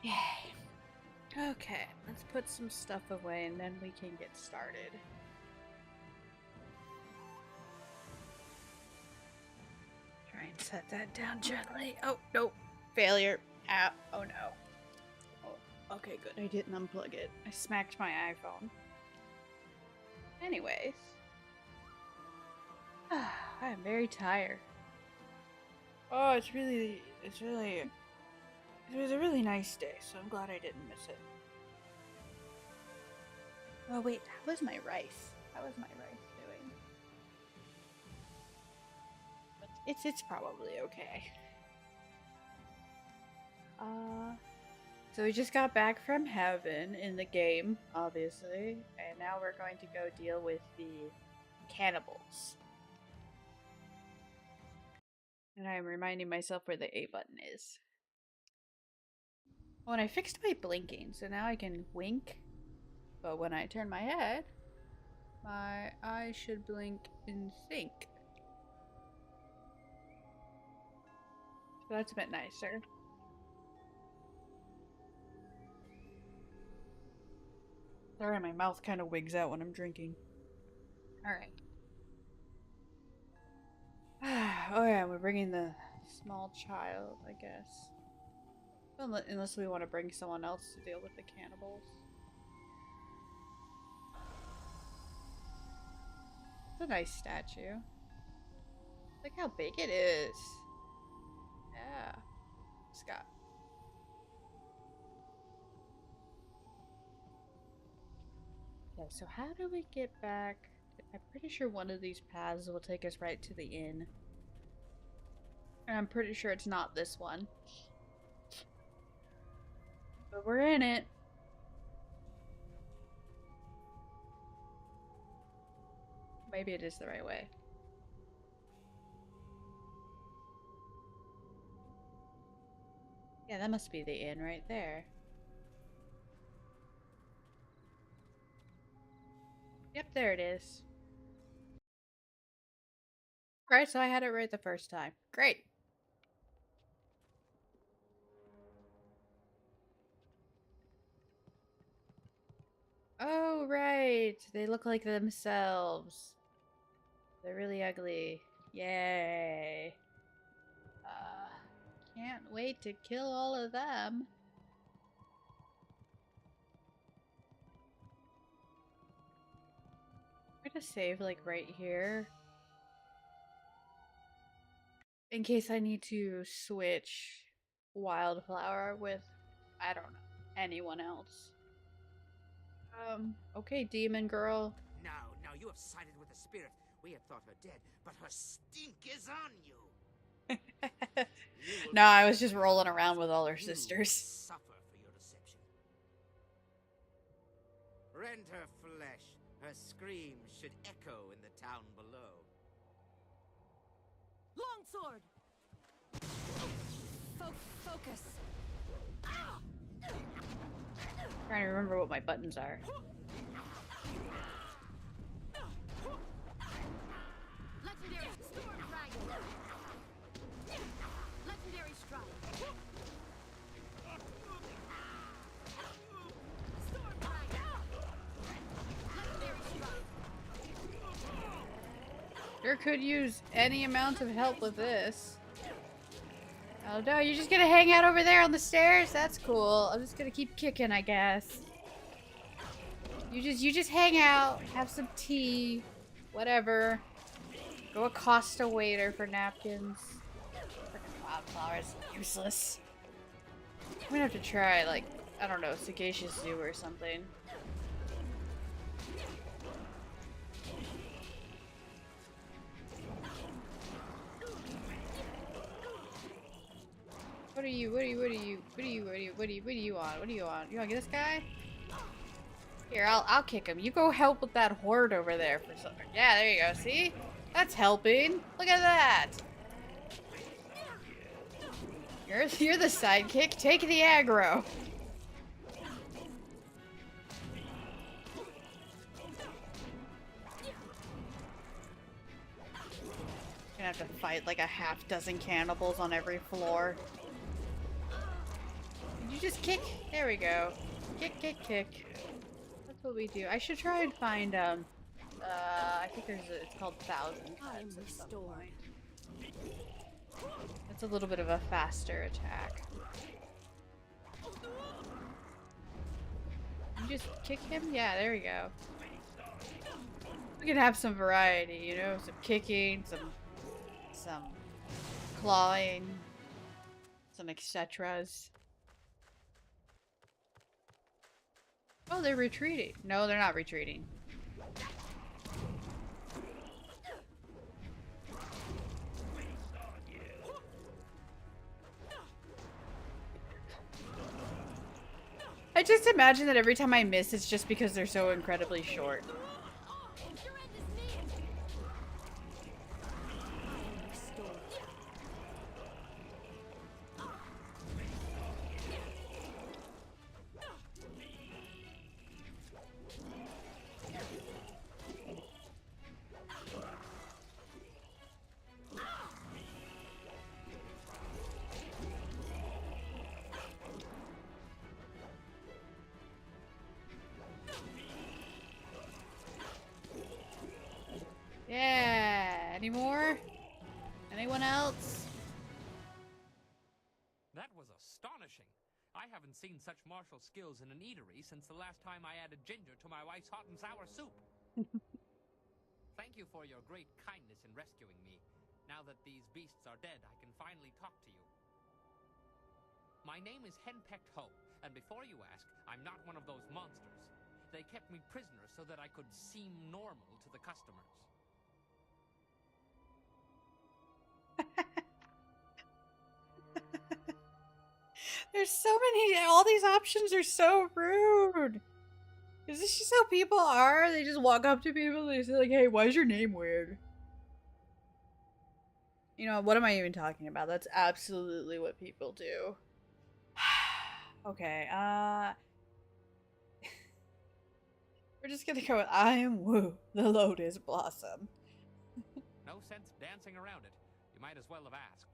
Yay. Okay, let's put some stuff away and then we can get started. Try and set that down gently. Oh, no. Failure. Ow. Oh, no. Oh, okay, good. I didn't unplug it. I smacked my iPhone. Anyways. I am very tired. Oh, it was a really nice day, so I'm glad I didn't miss it. Oh wait, how was my rice? How was my rice doing? It's probably okay. So we just got back from heaven in the game, obviously, and now we're going to go deal with the cannibals. And I'm reminding myself where the A button is. Oh, and I fixed my blinking, so now I can wink. But when I turn my head, my eyes should blink in sync. So that's a bit nicer. Sorry, my mouth kind of wigs out when I'm drinking. Alright. Oh yeah, we're bringing the small child, I guess. Unless we want to bring someone else to deal with the cannibals. It's a nice statue. Look how big it is. Yeah. Scott. Okay, so how do we get back? I'm pretty sure one of these paths will take us right to the inn. And I'm pretty sure it's not this one. But we're in it. Maybe it is the right way. Yeah, that must be the inn right there. Yep, there it is. Alright, so I had it right the first time. Great. Oh, right. They look like themselves. They're really ugly. Yay. Can't wait to kill all of them. I'm gonna save, like, right here. In case I need to switch Wildflower with, I don't know, anyone else. Okay, demon girl. Now you have sided with the spirit. We had thought her dead, but her stink is on you. No, I was just rolling around with all her sisters. Suffer for your deception. Rend her flesh. Her screams should echo in the town below. Longsword! Focus. Trying to remember what my buttons are. Legendary Storm Dragon. Legendary Strike. Storm Dragon. Legendary Strike. Sure could use any amount of help with this. Oh no, you're just gonna hang out over there on the stairs? That's cool. I'm just gonna keep kicking, I guess. You just hang out, have some tea, whatever. Go accost a waiter for napkins. Freaking Wildflower's useless. I'm gonna have to try, like, I don't know, Sagacious Zoo or something. What are you on? You wanna get this guy? Here, I'll kick him. You go help with that horde over there for something. Yeah, there you go. See? That's helping. Look at that. You're the sidekick. Take the aggro. Gonna have to fight like a half dozen cannibals on every floor. You just kick. There we go. Kick, kick, kick. That's what we do. I should try and find I think it's called Thousand I am Cuts at some restored. point. It's a little bit of a faster attack. You just kick him? Yeah, there we go. We can have some variety, you know, some kicking, some clawing, some etceteras. Oh, they're retreating. No, they're not retreating. I just imagine that every time I miss, it's just because they're so incredibly short. Your end is near. I am restored. Yeah. Any more? Anyone else? That was astonishing. I haven't seen such martial skills in an eatery since the last time I added ginger to my wife's hot and sour soup. Thank you for your great kindness in rescuing me. Now that these beasts are dead, I can finally talk to you. My name is Henpecked Ho, and before you ask, I'm not one of those monsters. They kept me prisoner so that I could seem normal to the customers. There's so many. All these options are so rude. Is this just how people are? They just walk up to people and they say like, "Hey, why is your name weird?" You know, what am I even talking about? That's absolutely what people do. Okay, we're just gonna go with I am Wu, the Lotus Blossom. No sense dancing around it. You might as well have asked.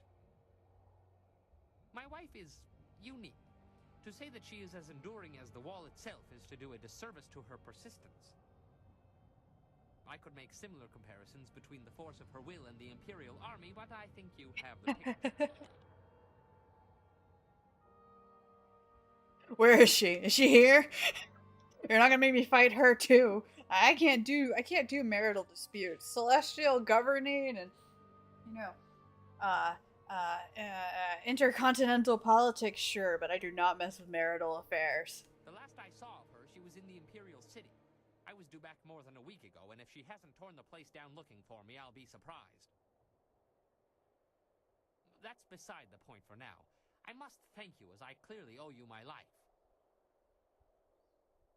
My wife is unique. To say that she is as enduring as the wall itself is to do a disservice to her persistence. I could make similar comparisons between the force of her will and the Imperial Army, but I think you have the picture. Where is she? Is she here? You're not gonna make me fight her too. I can't do marital disputes. Celestial governing and you know, intercontinental politics, sure, but I do not mess with marital affairs. The last I saw of her, she was in the Imperial City. I was due back more than a week ago, and if she hasn't torn the place down looking for me, I'll be surprised. That's beside the point for now. I must thank you, as I clearly owe you my life.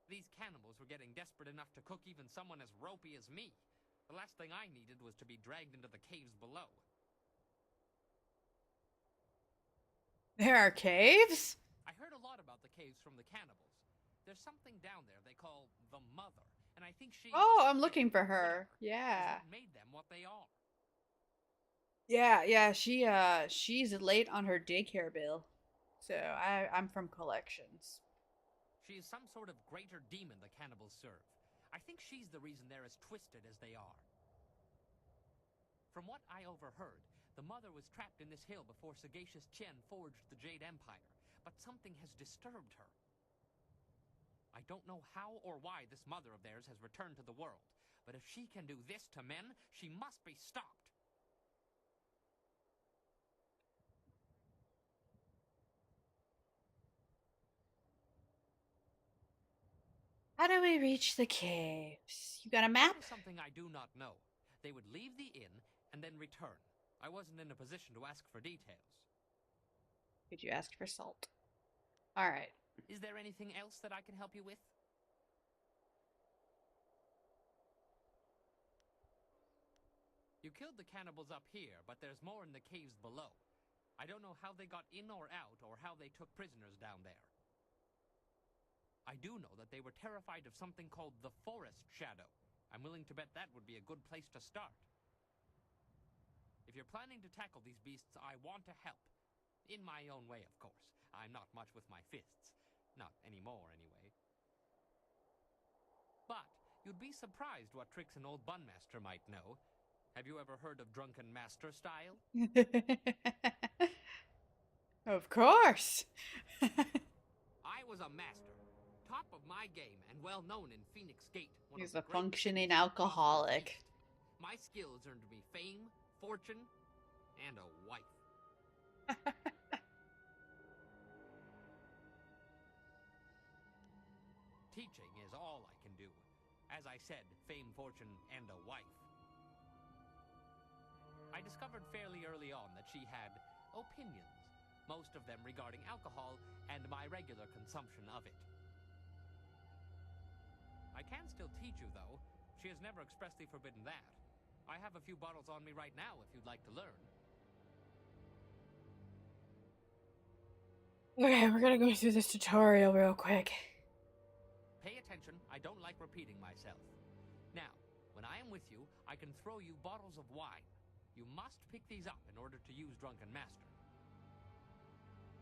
These cannibals were getting desperate enough to cook even someone as ropey as me. The last thing I needed was to be dragged into the caves below. There are caves? I heard a lot about the caves from the cannibals. There's something down there they call the Mother, and I think she... Oh, I'm looking for her. Yeah. is what made them what they are. Yeah, she's late on her daycare bill. So I'm from collections. She is some sort of greater demon the cannibals serve. I think she's the reason they're as twisted as they are. From what I overheard, the Mother was trapped in this hill before Sagacious Chen forged the Jade Empire, but something has disturbed her. I don't know how or why this Mother of theirs has returned to the world, but if she can do this to men, she must be stopped. How do we reach the caves? You got a map? That is something I do not know. They would leave the inn and then return. I wasn't in a position to ask for details. Could you ask for salt? Alright. Is there anything else that I can help you with? You killed the cannibals up here, but there's more in the caves below. I don't know how they got in or out, or how they took prisoners down there. I do know that they were terrified of something called the Forest Shadow. I'm willing to bet that would be a good place to start. If you're planning to tackle these beasts, I want to help. In my own way, of course. I'm not much with my fists. Not anymore, anyway. But you'd be surprised what tricks an old bunmaster might know. Have you ever heard of drunken master style? Of course. I was a master, top of my game, and well known in Phoenix Gate, one He's of the a great functioning cities in the prosperous alcoholic. East. My skills earned me fame, fortune, and a wife. Teaching is all I can do. As I said, fame, fortune, and a wife. I discovered fairly early on that she had opinions, most of them regarding alcohol and my regular consumption of it. I can still teach you, though. She has never expressly forbidden that. I have a few bottles on me right now if you'd like to learn. Okay, we're gonna go through this tutorial real quick. Pay attention, I don't like repeating myself. Now, when I am with you, I can throw you bottles of wine. You must pick these up in order to use Drunken Master.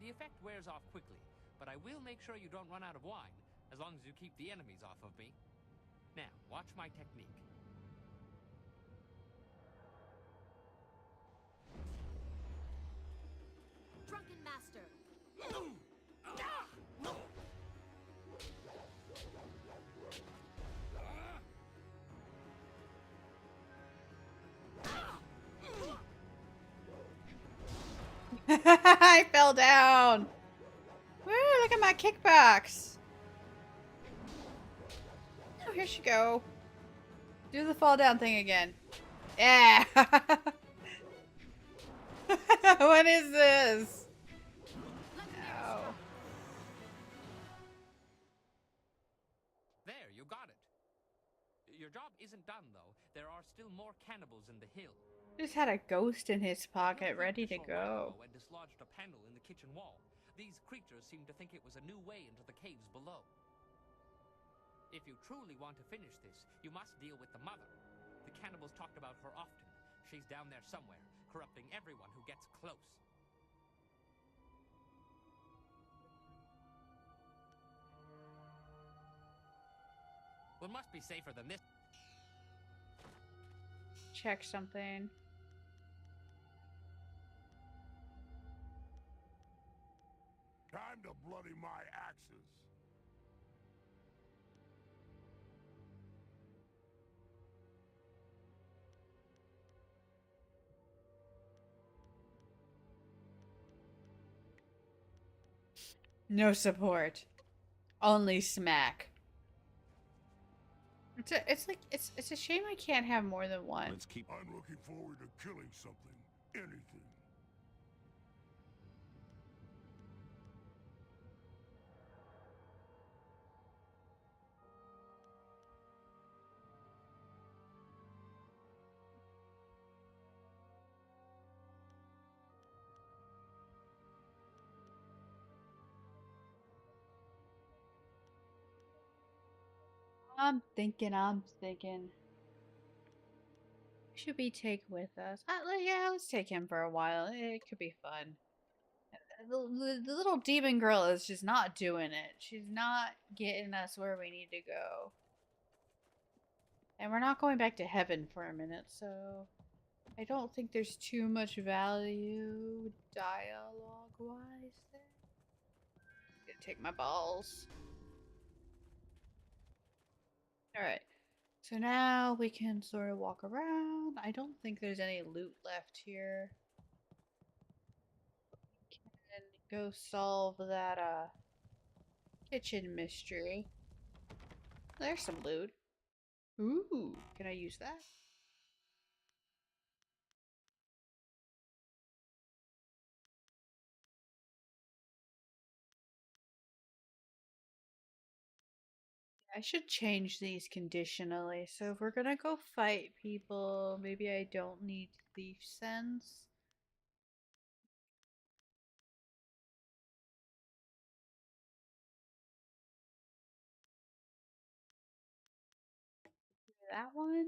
The effect wears off quickly, but I will make sure you don't run out of wine, as long as you keep the enemies off of me. Now, watch my technique. Drunken Master. I fell down. Woo, look at my kickbox. Oh, here she go. Do the fall down thing again. Yeah. What is this? Ow. There, you got it. Your job isn't done, though. There are still more cannibals in the hill. Just had a ghost in his pocket I ready to built a go. short while ago and dislodged a panel in the kitchen wall. These creatures seem to think it was a new way into the caves below. If you truly want to finish this, you must deal with the mother. The cannibals talked about her often. She's down there somewhere, corrupting everyone who gets close. One must be safer than this. Check something. Time to bloody my axes. No support. Only smack. It's a shame I can't have more than one. Let's keep. I'm looking forward to killing something. Anything. I'm thinking. Who should we take with us? Yeah, let's take him for a while. It could be fun. The little demon girl is just not doing it. She's not getting us where we need to go. And we're not going back to heaven for a minute, so I don't think there's too much value dialogue-wise there. Gonna take my balls. Alright. So now we can sort of walk around. I don't think there's any loot left here. We can go solve that kitchen mystery. There's some loot. Ooh, can I use that? I should change these conditionally. So if we're gonna go fight people, maybe I don't need thief sense. That one.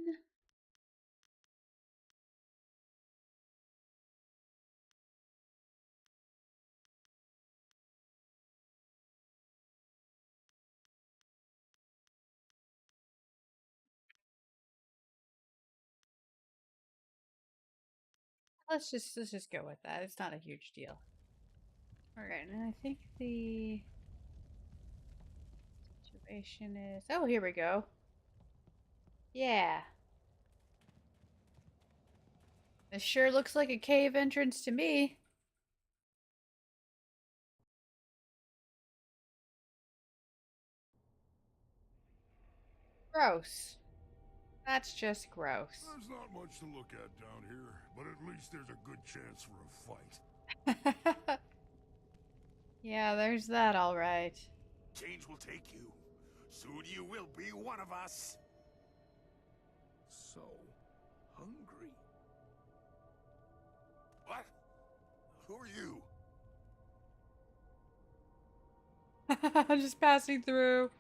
Let's just go with that. It's not a huge deal. Alright, and I think the situation is... Oh, here we go. Yeah. This sure looks like a cave entrance to me. Gross. That's just gross. There's not much to look at down here, but at least there's a good chance for a fight. Yeah, there's that alright. Change will take you. Soon you will be one of us. So hungry. What? Who are you? I'm just passing through.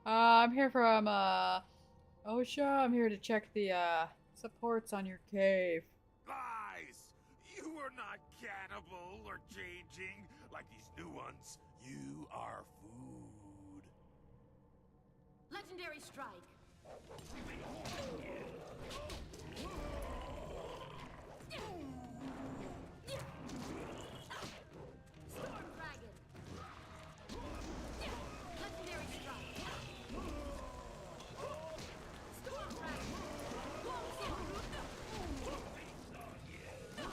I'm here from, OSHA. I'm here to check the, supports on your cave. Lies! You are not cannibal or changing like these new ones. You are food. Legendary strike. Storm dragon. Legendary strike. Storm dragon.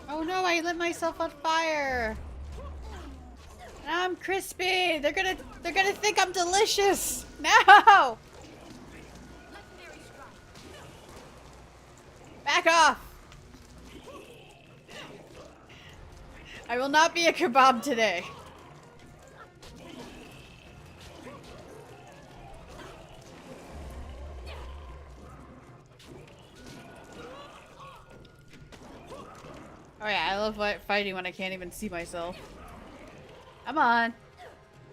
Oh no, I lit myself on fire. Now I'm crispy. They're gonna think I'm delicious. No! Legendary strike. Back off. I will not be a kebab today. Oh yeah, I love fighting when I can't even see myself. Come on.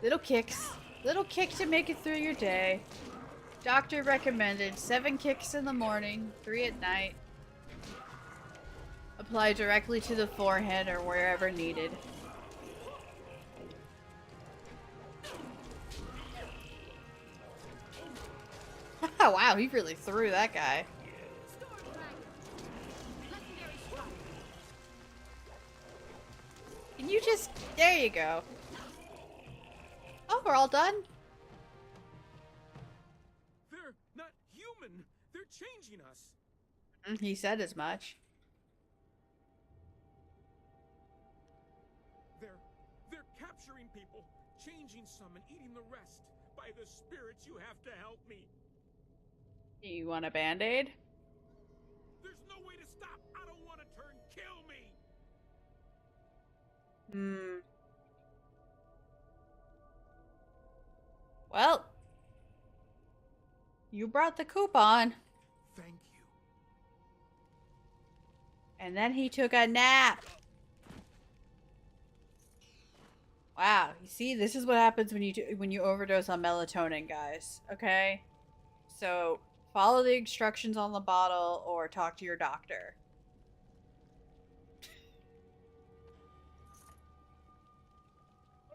Little kicks. Little kick to make it through your day. Doctor recommended 7 kicks in the morning, 3 at night. Apply directly to the forehead or wherever needed. Wow, he really threw that guy. Storm dragon. Legendary strike. Can you just... There you go. Oh, we're all done? They're not human. They're changing us. He said as much. They're capturing people, changing some and eating the rest. By the spirits, you have to help me. You want a band-aid? There's no way to stop. I don't want to turn. Kill me. Well, you brought the coupon. Thank you. And then he took a nap. Wow, you see, this is what happens when you overdose on melatonin, guys. Okay? So, follow the instructions on the bottle or talk to your doctor.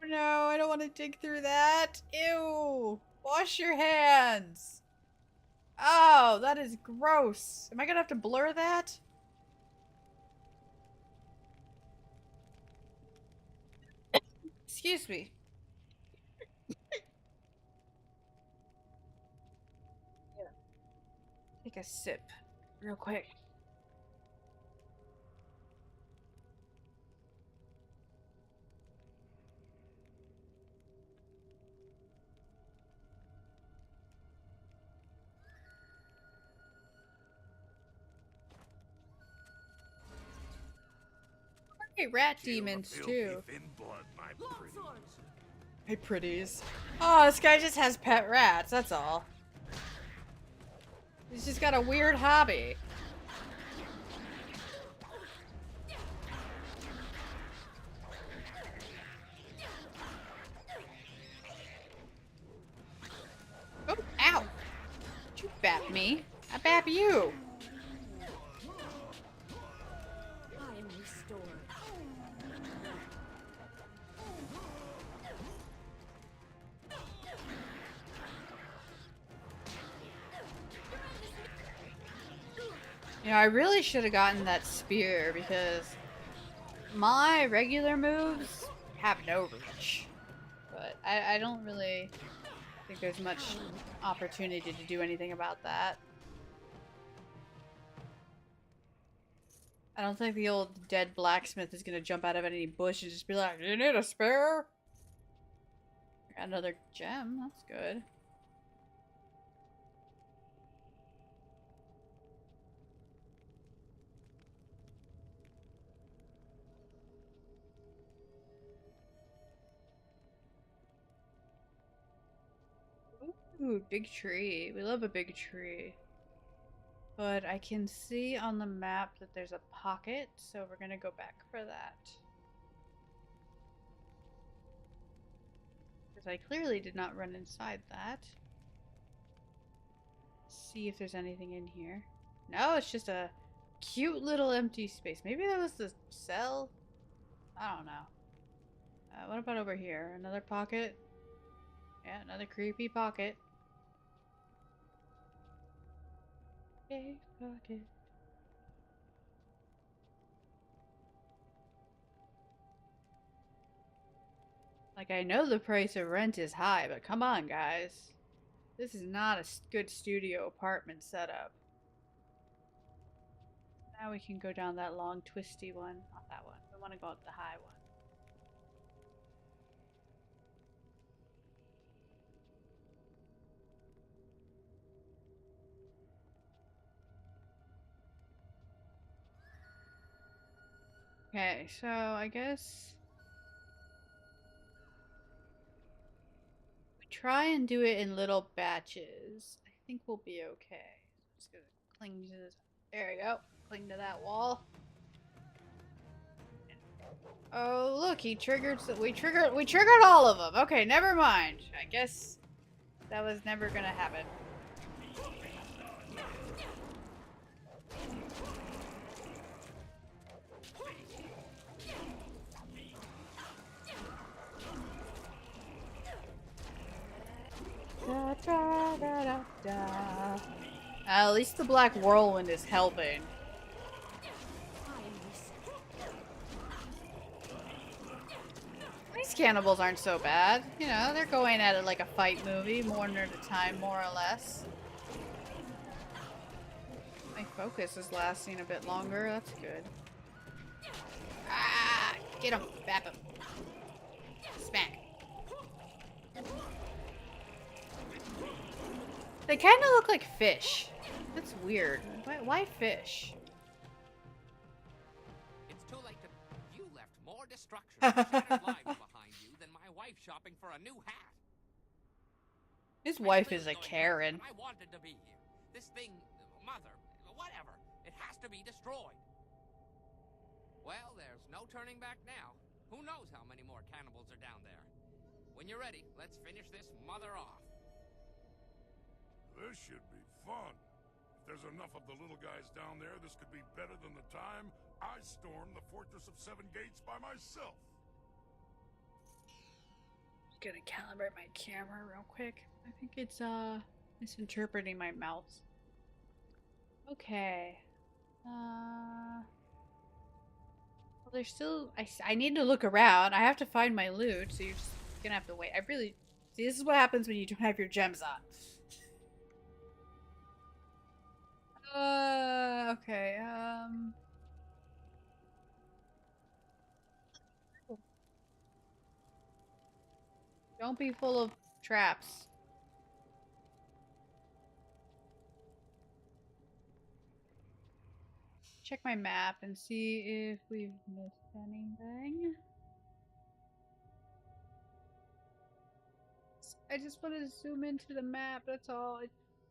Oh no, I don't want to dig through that. Ew. Wash your hands. Oh, that is gross. Am I gonna have to blur that? Excuse me. Take a sip real quick. Hey, rat demons too. Thin blood, my pretty. Longsword. Hey, pretties. Oh, this guy just has pet rats, that's all. He's just got a weird hobby. Oh, ow! Don't you bap me. I bap you. I am restored. You know, I really should have gotten that spear because My regular moves have no reach. But I don't really think there's much opportunity to do anything about that. I don't think the old dead blacksmith is gonna jump out of any bush and just be like, "You need a spare?" Got another gem, that's good. Ooh, big tree. We love a big tree. But I can see on the map that there's a pocket, so we're gonna go back for that. Because I clearly did not run inside that. See if there's anything in here. No, it's just a cute little empty space. Maybe that was the cell? I don't know. What about over here? Another pocket? Yeah, another creepy pocket. Okay, pocket. Like, I know the price of rent is high, but come on, guys. This is not a good studio apartment setup. Now we can go down that long, twisty one. Not that one. We want to go up the high one. Okay, so I guess we try and do it in little batches. I think we'll be okay. I'm just gonna cling to this. There we go. Cling to that wall. Oh, look, he triggered. We triggered all of them. Okay, never mind. I guess that was never gonna happen. Da, da, da, da, da. At least the black whirlwind is helping. These cannibals aren't so bad. You know, they're going at it like a fight movie, one at a time, more or less. My focus is lasting a bit longer. That's good. Ah! Get him! Bap him! Smack! They kind of look like fish. That's weird. Why fish? It's too late to... You left more destruction and shattered lives behind you than my wife shopping for a new hat. His wife is a Karen. I wanted to be here. This thing, mother, whatever, it has to be destroyed. Well, there's no turning back now. Who knows how many more cannibals are down there? When you're ready, let's finish this mother off. This should be fun. If there's enough of the little guys down there, this could be better than the time I stormed the Fortress of Seven Gates by myself. Just gonna calibrate my camera real quick. I think it's misinterpreting my mouth. Okay. Well, there's still... I need to look around. I have to find my loot, so you're just gonna have to wait. I really... See, this is what happens when you don't have your gems on. Okay, don't be full of traps. Check my map and see if we've missed anything. I just want to zoom into the map, that's all.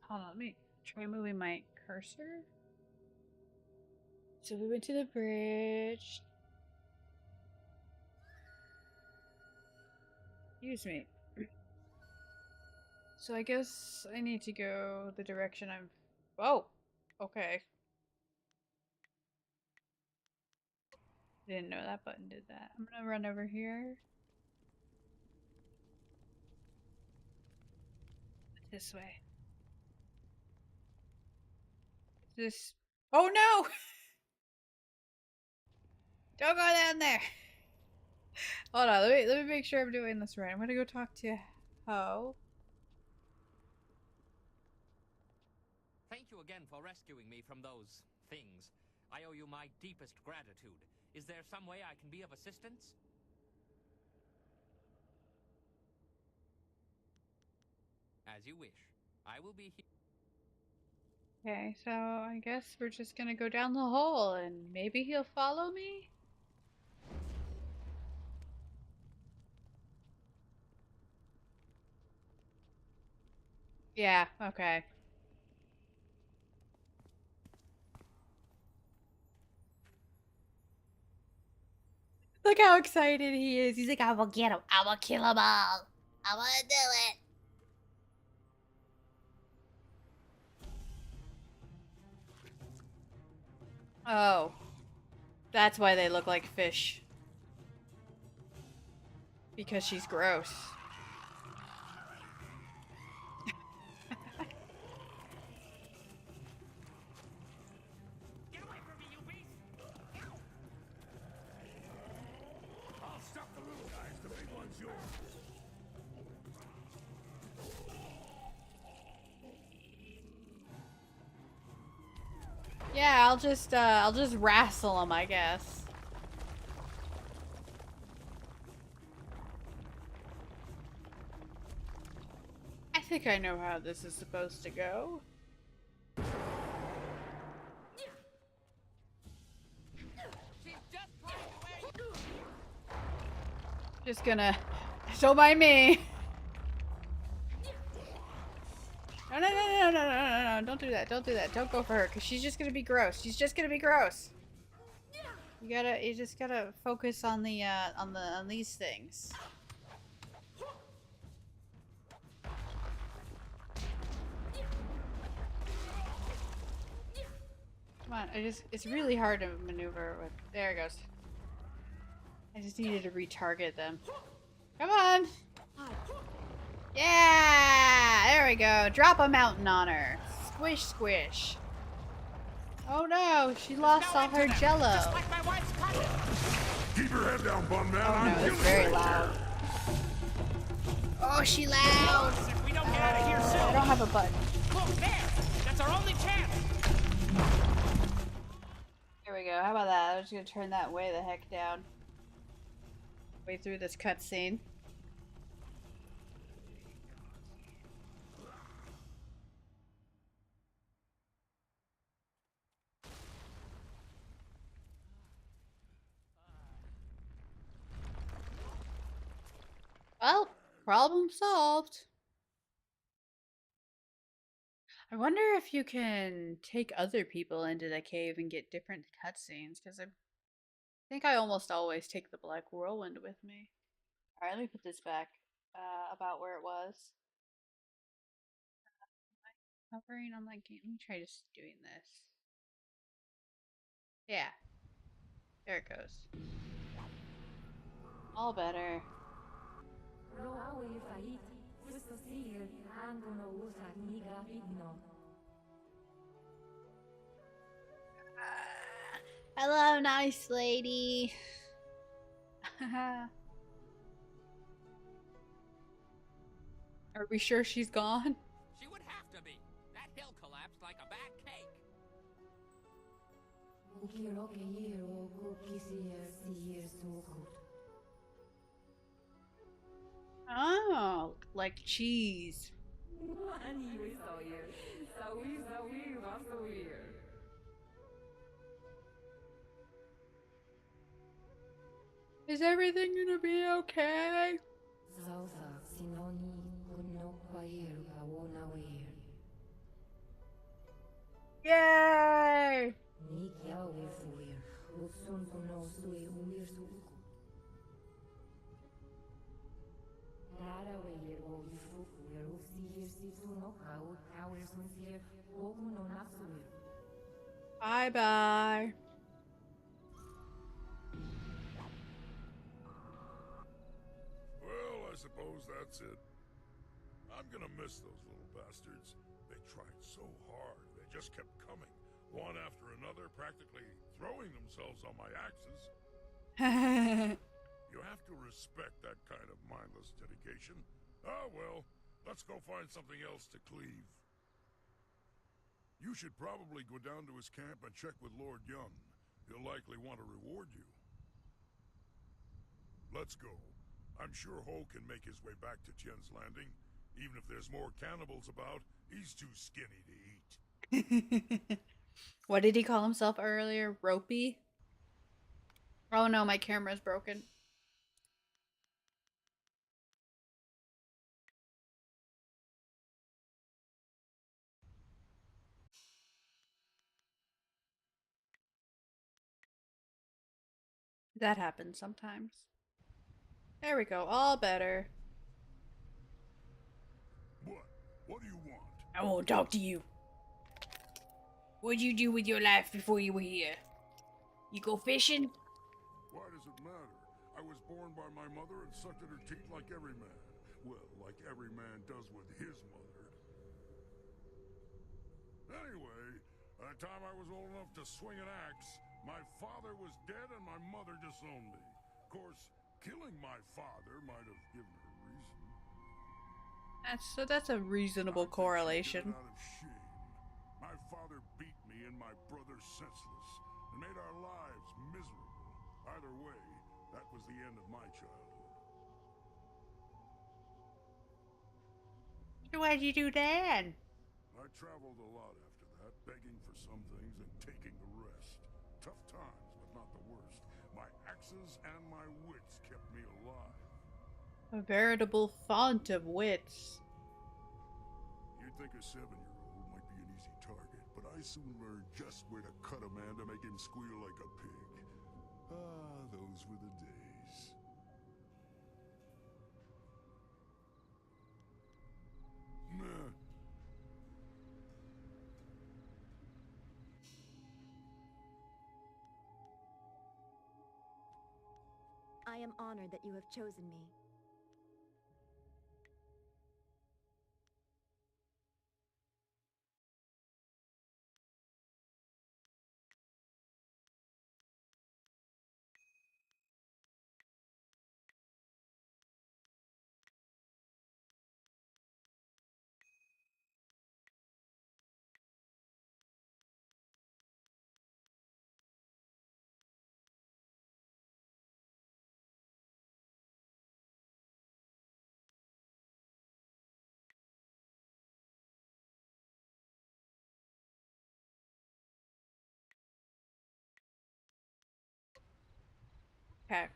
Hold on, let me try moving my cursor. So we went to the bridge. Excuse me. So I guess I need to go the direction I'm... Oh! Okay. Didn't know that button did that. I'm gonna run over here. This way. This... Oh no! Don't go down there. Hold on, let me make sure I'm doing this right. I'm gonna go talk to Ho. Thank you again for rescuing me from those things. I owe you my deepest gratitude. Is there some way I can be of assistance? As you wish. I will be here. Okay, so I guess we're just gonna go down the hole and maybe he'll follow me? Yeah, okay. Look how excited he is. He's like, I will get him. I will kill them all. I want to do it. Oh. That's why they look like fish. Because she's gross. Get away from me, you beast! I'll stop the little guys, the big one's yours. Yeah, I'll just wrestle him, I guess. I think I know how this is supposed to go. She's just trying to wear you. Just gonna... Don't mind me. No, no, no, no, no, no, no, no, don't do that, don't do that. Don't go for her, because she's just gonna be gross. She's just gonna be gross. You just gotta focus on on these things. Come on, it's really hard to maneuver with. There it goes. I just needed to retarget them. Come on! Yeah! There we go. Drop a mountain on her. Squish, squish. Oh no, she lost all her jello. Just like my wife's cousin. Keep your head down, bum man. Oh no, it's very loud. Oh, she loud! If we don't get out of here soon. I don't have a button. Look, there! That's our only chance! Here we go. How about that? I'm just gonna turn that way the heck down. Way through this cutscene. Well, problem solved. I wonder if you can take other people into the cave and get different cutscenes, because I think I almost always take the Black Whirlwind with me. Alright, let me put this back about where it was. Hovering on that game. Let me try just doing this. Yeah. There it goes. All better. Hello, nice lady. Are we sure she's gone? She would have to be. That hill collapsed like a bad cake. Oh, like cheese. Is everything gonna be okay? Yay! Bye bye. Well, I suppose that's it. I'm gonna miss those little bastards. They tried so hard. They just kept coming, one after another, practically throwing themselves on my axes. You have to respect that kind of mindless dedication. Ah, well, let's go find something else to cleave. You should probably go down to his camp and check with Lord Young. He'll likely want to reward you. Let's go. I'm sure Ho can make his way back to Tien's Landing. Even if there's more cannibals about, he's too skinny to eat. What did he call himself earlier? Ropey? Oh no, my camera's broken. That happens sometimes. There we go, all better. What? What do you want? I won't talk to you. What'd you do with your life before you were here? You go fishing? Why does it matter? I was born by my mother and sucked at her teat like every man. Well, like every man does with his mother. Anyway, by the time I was old enough to swing an axe, my father was dead and my mother disowned me. Of course, killing my father might have given her reason. That's a reasonable correlation. Out of shame. My father beat me and my brother senseless and made our lives miserable. Either way, that was the end of my childhood. What'd you do then? I traveled a lot after that, begging for some things and taking the rest. Tough times, but not the worst. My axes and my wits kept me alive. A veritable font of wits. You'd think a 7-year-old might be an easy target, but I soon learned just where to cut a man to make him squeal like a pig. Ah, those were the days. Nah. I am honored that you have chosen me. Okay.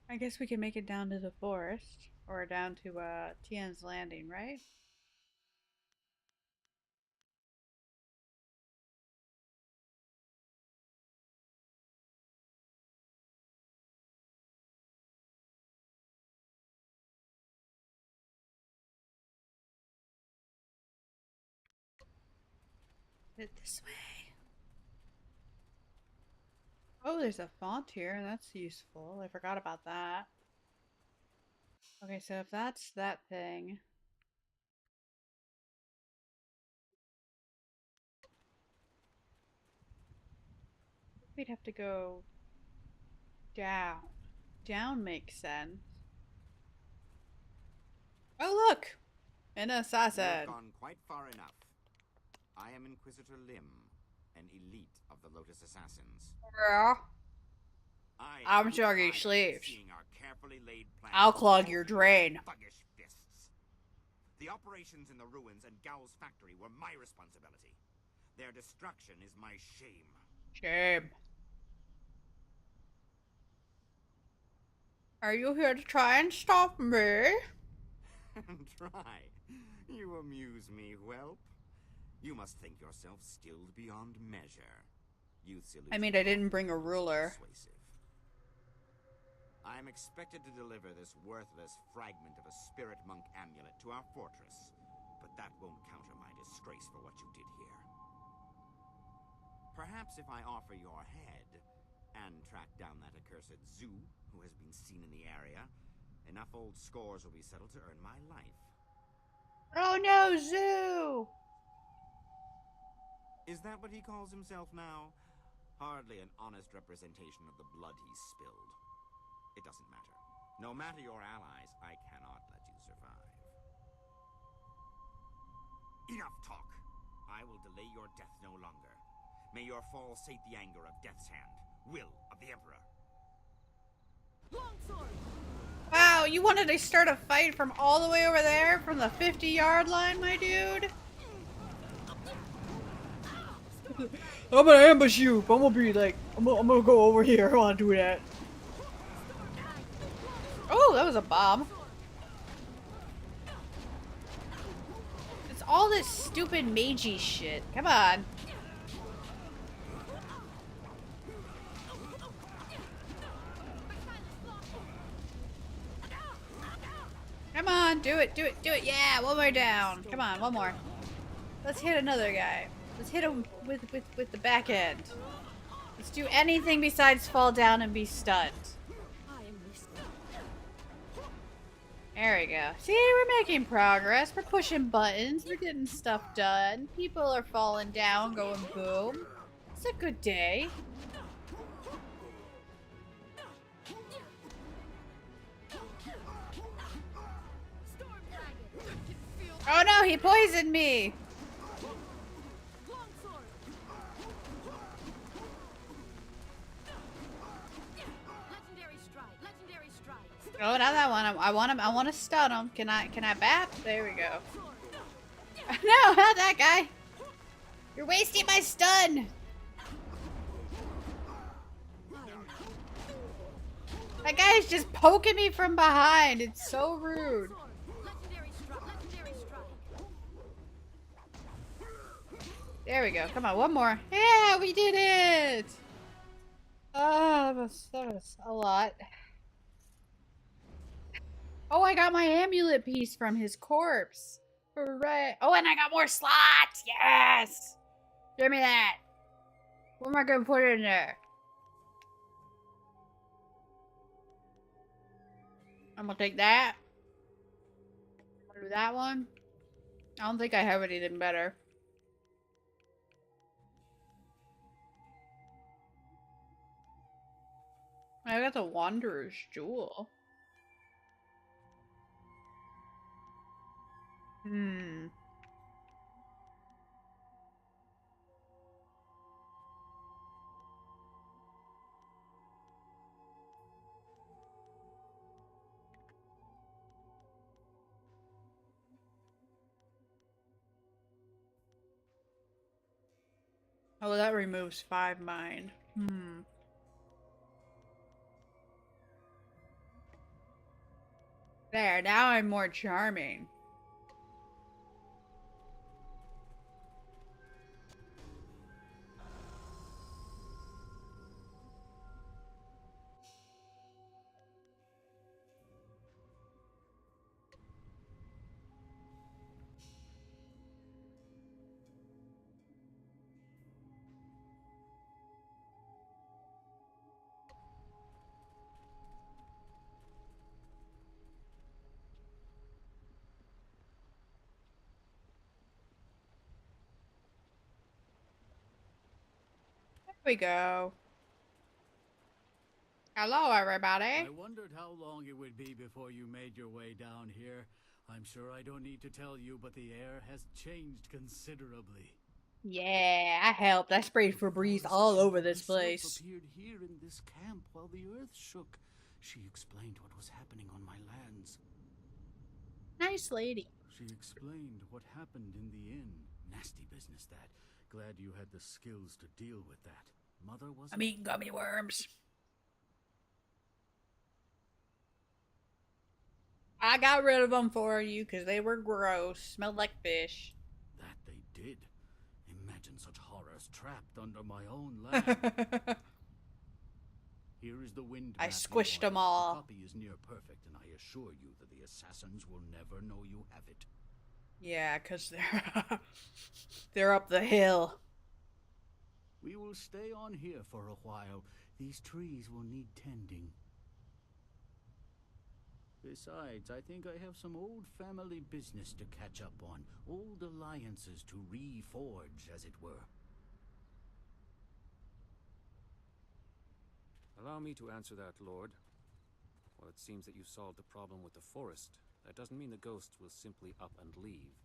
I guess we can make it down to the forest. Or down to Tien's Landing, right? This way. Oh, there's a font here. That's useful. I forgot about that. Okay, so if that's that thing. We'd have to go down. Down makes sense. Oh, look! An You've assassin. gone quite far enough. I am Inquisitor Lim, an elite of the Lotus Assassins. Yeah. I'm take Soggy pride in Sleeves. seeing our carefully laid plans I'll clog fall your through drain. thuggish fists. The operations in the ruins and Gao's factory were my responsibility. Their destruction is my shame. Shame. Are you here to try and stop me? Try. You amuse me, whelp. You must think yourself skilled beyond measure. Youth's I mean, illusion I didn't bring a is ruler. persuasive. I am expected to deliver this worthless fragment of a spirit monk amulet to our fortress, but that won't counter my disgrace for what you did here. Perhaps if I offer your head and track down that accursed Zoo who has been seen in the area, enough old scores will be settled to earn my life. Oh no, Zoo! Is that what he calls himself now? Hardly an honest representation of the blood he's spilled. It doesn't matter. No matter your allies, I cannot let you survive. Enough talk. I will delay your death no longer. May your fall sate the anger of Death's Hand, will of the Emperor. Wow, you wanted to start a fight from all the way over there, from the 50-yard line, my dude? I'm gonna ambush you, but I'm gonna be like, I'm gonna go over here. I don't wanna do that. Oh, that was a bomb. It's all this stupid magey shit. Come on. Come on, do it, do it, do it. Yeah, one more down. Come on, one more. Let's hit another guy. Let's hit him with the back end. Let's do anything besides fall down and be stunned. There we go. See, we're making progress. We're pushing buttons. We're getting stuff done. People are falling down, going boom. It's a good day. Oh no, he poisoned me! Oh, not that one. I want him. I want to stun him. Can I bap? There we go. No, not that guy. You're wasting my stun. That guy's just poking me from behind. It's so rude. There we go. Come on, one more. Yeah, we did it. Oh, that was a lot. Oh, I got my amulet piece from his corpse. Hooray. Oh, and I got more slots. Yes. Give me that. What am I going to put in there? I'm going to take that. I'm gonna do that one. I don't think I have anything better. I got the Wanderer's Jewel. Oh, that removes 5 mind. There, now I'm more charming. There we go. Hello, everybody. I wondered how long it would be before you made your way down here. I'm sure I don't need to tell you, but the air has changed considerably. Yeah, I helped. I sprayed Febreze all over this place. Appeared here in this camp while the earth shook. She explained what was happening on my lands. Nice lady. She explained what happened in the inn. Nasty business, that. Glad you had the skills to deal with that. Mother was. I'm eating gummy worms. I got rid of them for you because they were gross. Smelled like fish. That they did. Imagine such horrors trapped under my own land. Here is the wind I map squished you them wanted. all. The copy is near perfect, and I assure you that the assassins will never know you have it. Yeah, because they're up the hill. We will stay on here for a while. These trees will need tending. Besides, I think I have some old family business to catch up on. Old alliances to reforge, as it were. Allow me to answer that, Lord. While it seems that you solved the problem with the forest, that doesn't mean the ghosts will simply up and leave.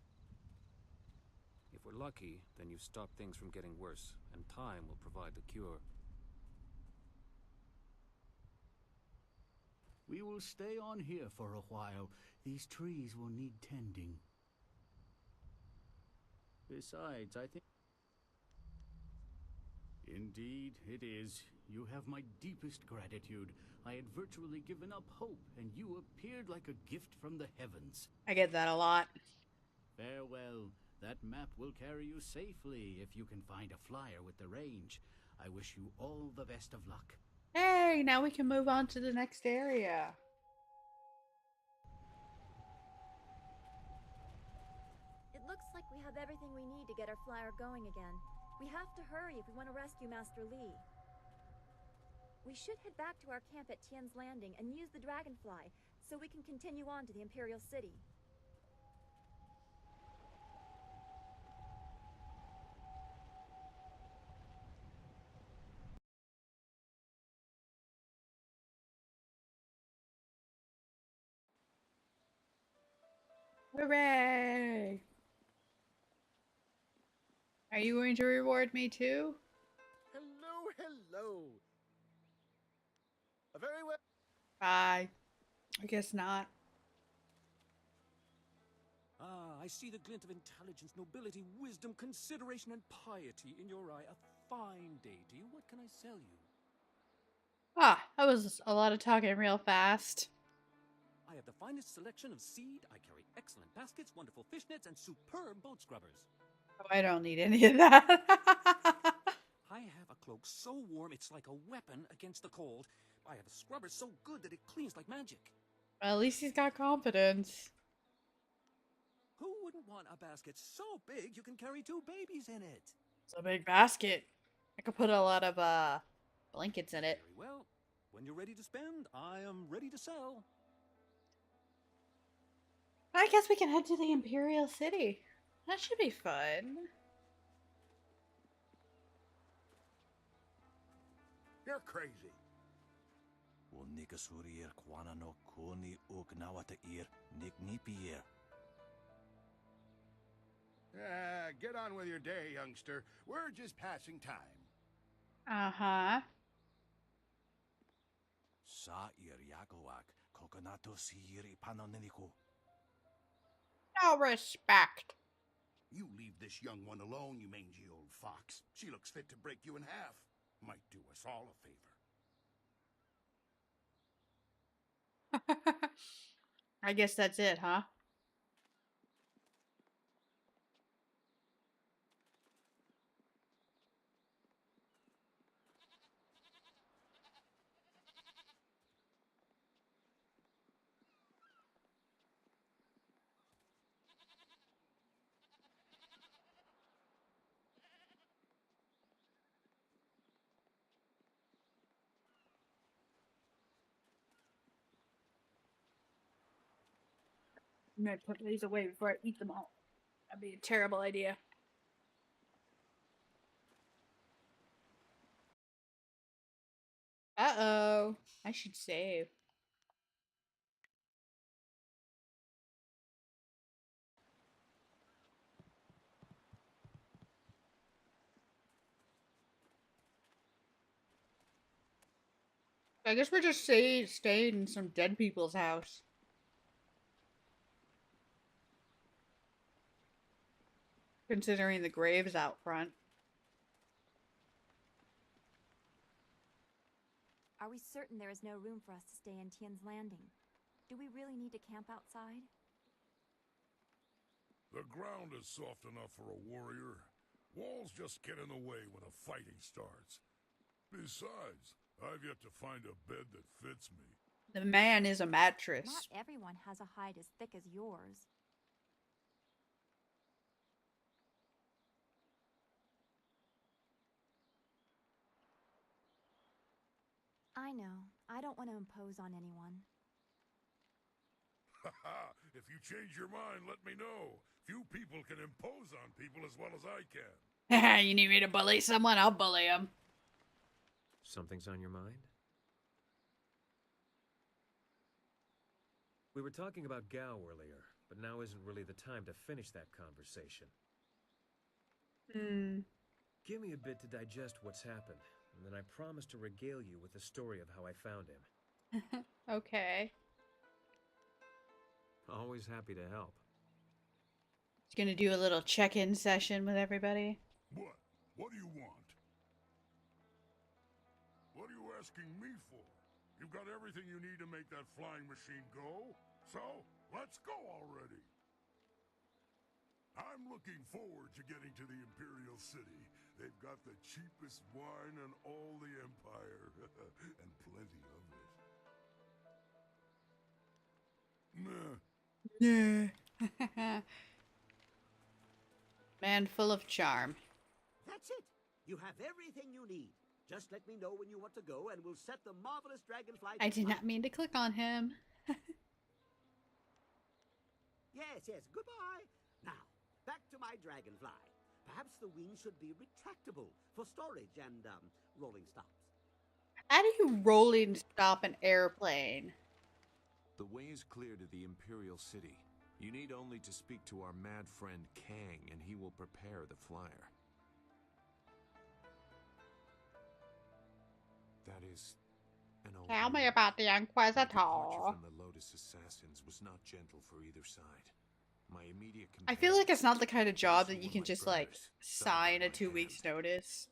If we're lucky, then you stop things from getting worse, and time will provide the cure. We will stay on here for a while. These trees will need tending. Besides, I think... Indeed, it is. You have my deepest gratitude. I had virtually given up hope, and you appeared like a gift from the heavens. I get that a lot. Farewell. That map will carry you safely if you can find a flyer with the range. I wish you all the best of luck. Hey, now we can move on to the next area. It looks like we have everything we need to get our flyer going again. We have to hurry if we want to rescue Master Li. We should head back to our camp at Tian's Landing and use the dragonfly so we can continue on to the Imperial City. Hooray! Are you going to reward me too? Hello, hello. Very well. Bye. I guess not. Ah, I see the glint of intelligence, nobility, wisdom, consideration, and piety in your eye. A fine day to you. What can I sell you? Ah, that was a lot of talking real fast. I have the finest selection of seed. I carry excellent baskets, wonderful fish nets, and superb boat scrubbers. Oh, I don't need any of that. I have a cloak so warm it's like a weapon against the cold. I have a scrubber so good that it cleans like magic. Well, at least he's got confidence. Who wouldn't want a basket so big you can carry 2 babies in it? It's a big basket. I could put a lot of blankets in it. Very well. When you're ready to spend, I am ready to sell. I guess we can head to the Imperial City. That should be fun. You're crazy. Get on with your day, youngster. We're just passing time. Uh-huh. No respect. You leave this young one alone, you mangy old fox. She looks fit to break you in half. Might do us all a favor. I guess that's it, huh? I'm gonna put these away before I eat them all. That'd be a terrible idea. Uh-oh. I should save. I guess we're just staying in some dead people's house. Considering the graves out front. Are we certain there is no room for us to stay in Tian's Landing? Do we really need to camp outside? The ground is soft enough for a warrior. Walls just get in the way when a fighting starts. Besides, I've yet to find a bed that fits me. The man is a mattress. Not everyone has a hide as thick as yours. I know. I don't want to impose on anyone. Haha, if you change your mind, let me know. Few people can impose on people as well as I can. You need me to bully someone? I'll bully him. Something's on your mind? We were talking about Gao earlier, but now isn't really the time to finish that conversation. Give me a bit to digest what's happened, and then I promise to regale you with the story of how I found him. Okay. Always happy to help. He's gonna do a little check-in session with everybody. What? What do you want? What are you asking me for? You've got everything you need to make that flying machine go? So, let's go already! I'm looking forward to getting to the Imperial City. They've got the cheapest wine in all the Empire. And plenty of it. Nah. Yeah. Man full of charm. That's it. You have everything you need. Just let me know when you want to go, and we'll set the marvelous dragonfly. I did not mean to click on him. Yes. Goodbye. Now, back to my dragonfly. Perhaps the wings should be retractable for storage and rolling stops. How do you rolling stop an airplane? The way is clear to the Imperial City. You need only to speak to our mad friend Kang, and he will prepare the flyer. That is an old Tell me news. about the My Inquisitor. departure from the Lotus Assassins was not gentle for either side. My immediate I feel like it's not the kind of job Those that who you were can my just like brothers sign died a at my 2 weeks hand. notice.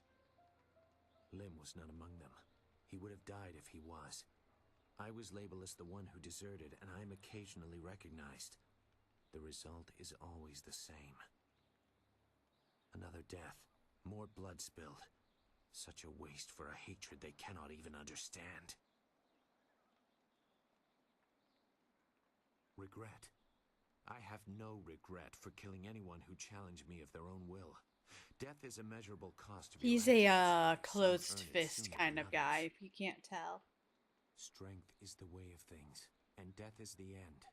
Lim was not among them. He would have died if he was. I was labeled as the one who deserted, and I am occasionally recognized. The result is always the same. Another death, more blood spilled. Such a waste for a hatred they cannot even understand. Regret. I have no regret for killing anyone who challenged me of their own will. Death is a measurable cost of your He's actions. a Some closed earn it fist sooner kind than of guy, others. if you can't tell. Strength is the way of things, and death is the end,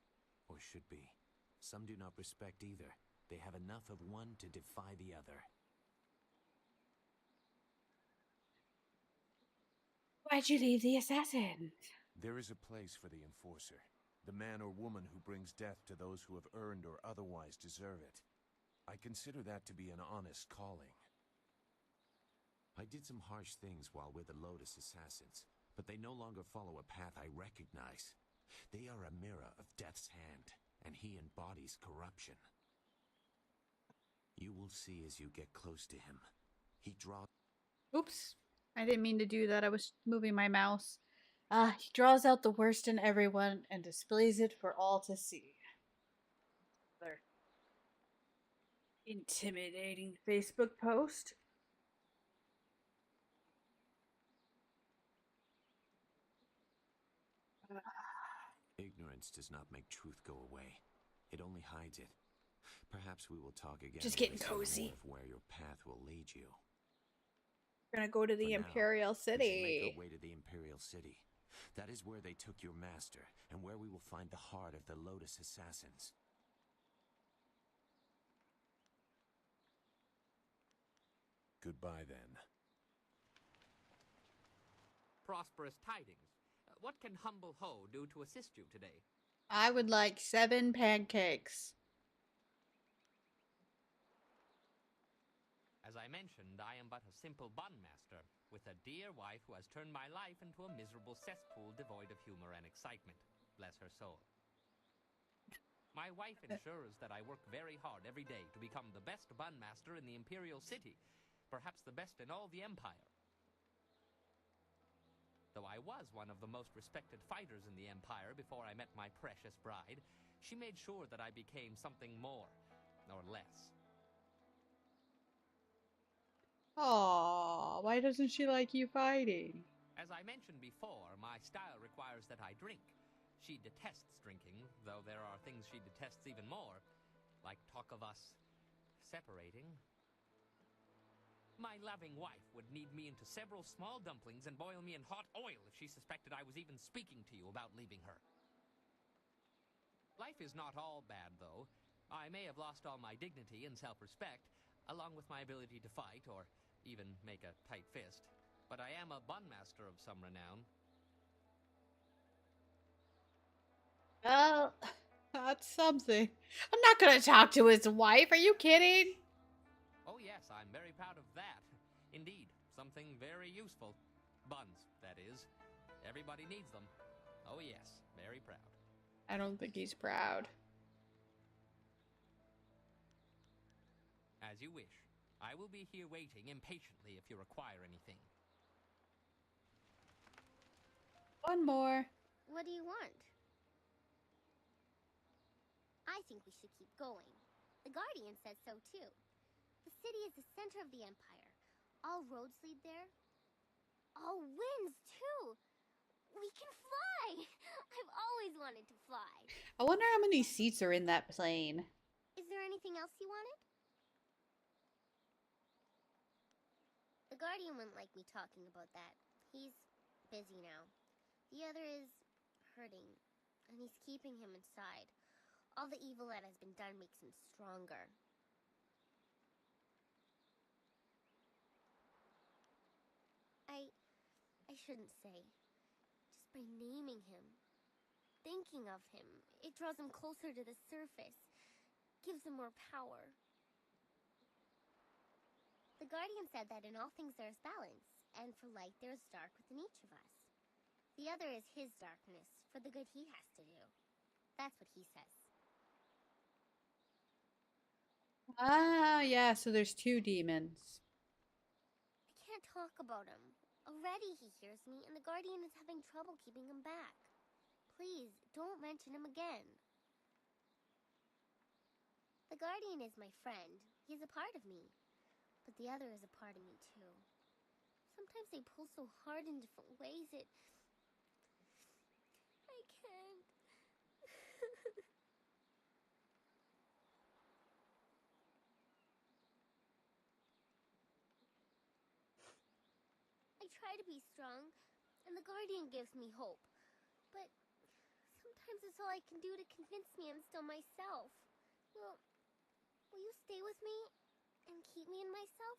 or should be. Some do not respect either. They have enough of one to defy the other. Why'd you leave the assassin? There is a place for the enforcer, the man or woman who brings death to those who have earned or otherwise deserve it. I consider that to be an honest calling. I did some harsh things while with the Lotus Assassins, but they no longer follow a path I recognize. They are a mirror of Death's hand, and he embodies corruption. You will see as you get close to him. He draws... Oops. I didn't mean to do that. I was moving my mouse. He draws out the worst in everyone and displays it for all to see. Another intimidating Facebook post. Ignorance does not make truth go away. It only hides it. Perhaps we will talk again. Just when I getting see more cozy. of where your path will lead you. We're gonna go to the For now, Imperial we should make City. our way to the Imperial City. That is where they took your master, and where we will find the heart of the Lotus Assassins. Goodbye, then. Prosperous tidings. What can humble Ho do to assist you today? I would like 7 pancakes. As I mentioned, I am but a simple bun master, with a dear wife who has turned my life into a miserable cesspool devoid of humor and excitement. Bless her soul. My wife ensures that I work very hard every day to become the best bun master in the Imperial City, perhaps the best in all the Empire. Though I was one of the most respected fighters in the Empire before I met my precious bride, she made sure that I became something more, or less. Aww, why doesn't she like you fighting? As I mentioned before, my style requires that I drink. She detests drinking, though there are things she detests even more, like talk of us separating. My loving wife would knead me into several small dumplings and boil me in hot oil if she suspected I was even speaking to you about leaving her. Life is not all bad, though. I may have lost all my dignity and self-respect, along with my ability to fight or even make a tight fist, but I am a bun master of some renown. Well, that's something. I'm not gonna talk to his wife. Are you kidding? Oh, yes, I'm very proud of that. Indeed, something very useful. Buns, that is. Everybody needs them. Oh, yes, very proud. I don't think he's proud. As you wish. I will be here waiting impatiently if you require anything. One more. What do you want? I think we should keep going. The Guardian says so too. The city is the center of the Empire. All roads lead there. All winds too. We can fly! I've always wanted to fly. I wonder how many seats are in that plane. Is there anything else you wanted? The Guardian wouldn't like me talking about that. He's busy now. The other is hurting, and he's keeping him inside. All the evil that has been done makes him stronger. I shouldn't say. Just by naming him, thinking of him, it draws him closer to the surface, gives him more power. The Guardian said that in all things there is balance, and for light there is dark within each of us. The other is his darkness, for the good he has to do. That's what he says. Ah, yeah, so there's two demons. I can't talk about him. Already he hears me, and the Guardian is having trouble keeping him back. Please, don't mention him again. The Guardian is my friend. He's a part of me. But the other is a part of me, too. Sometimes they pull so hard in different ways, I can't. I try to be strong, and the Guardian gives me hope. But sometimes it's all I can do to convince me I'm still myself. Will you stay with me and keep me in myself?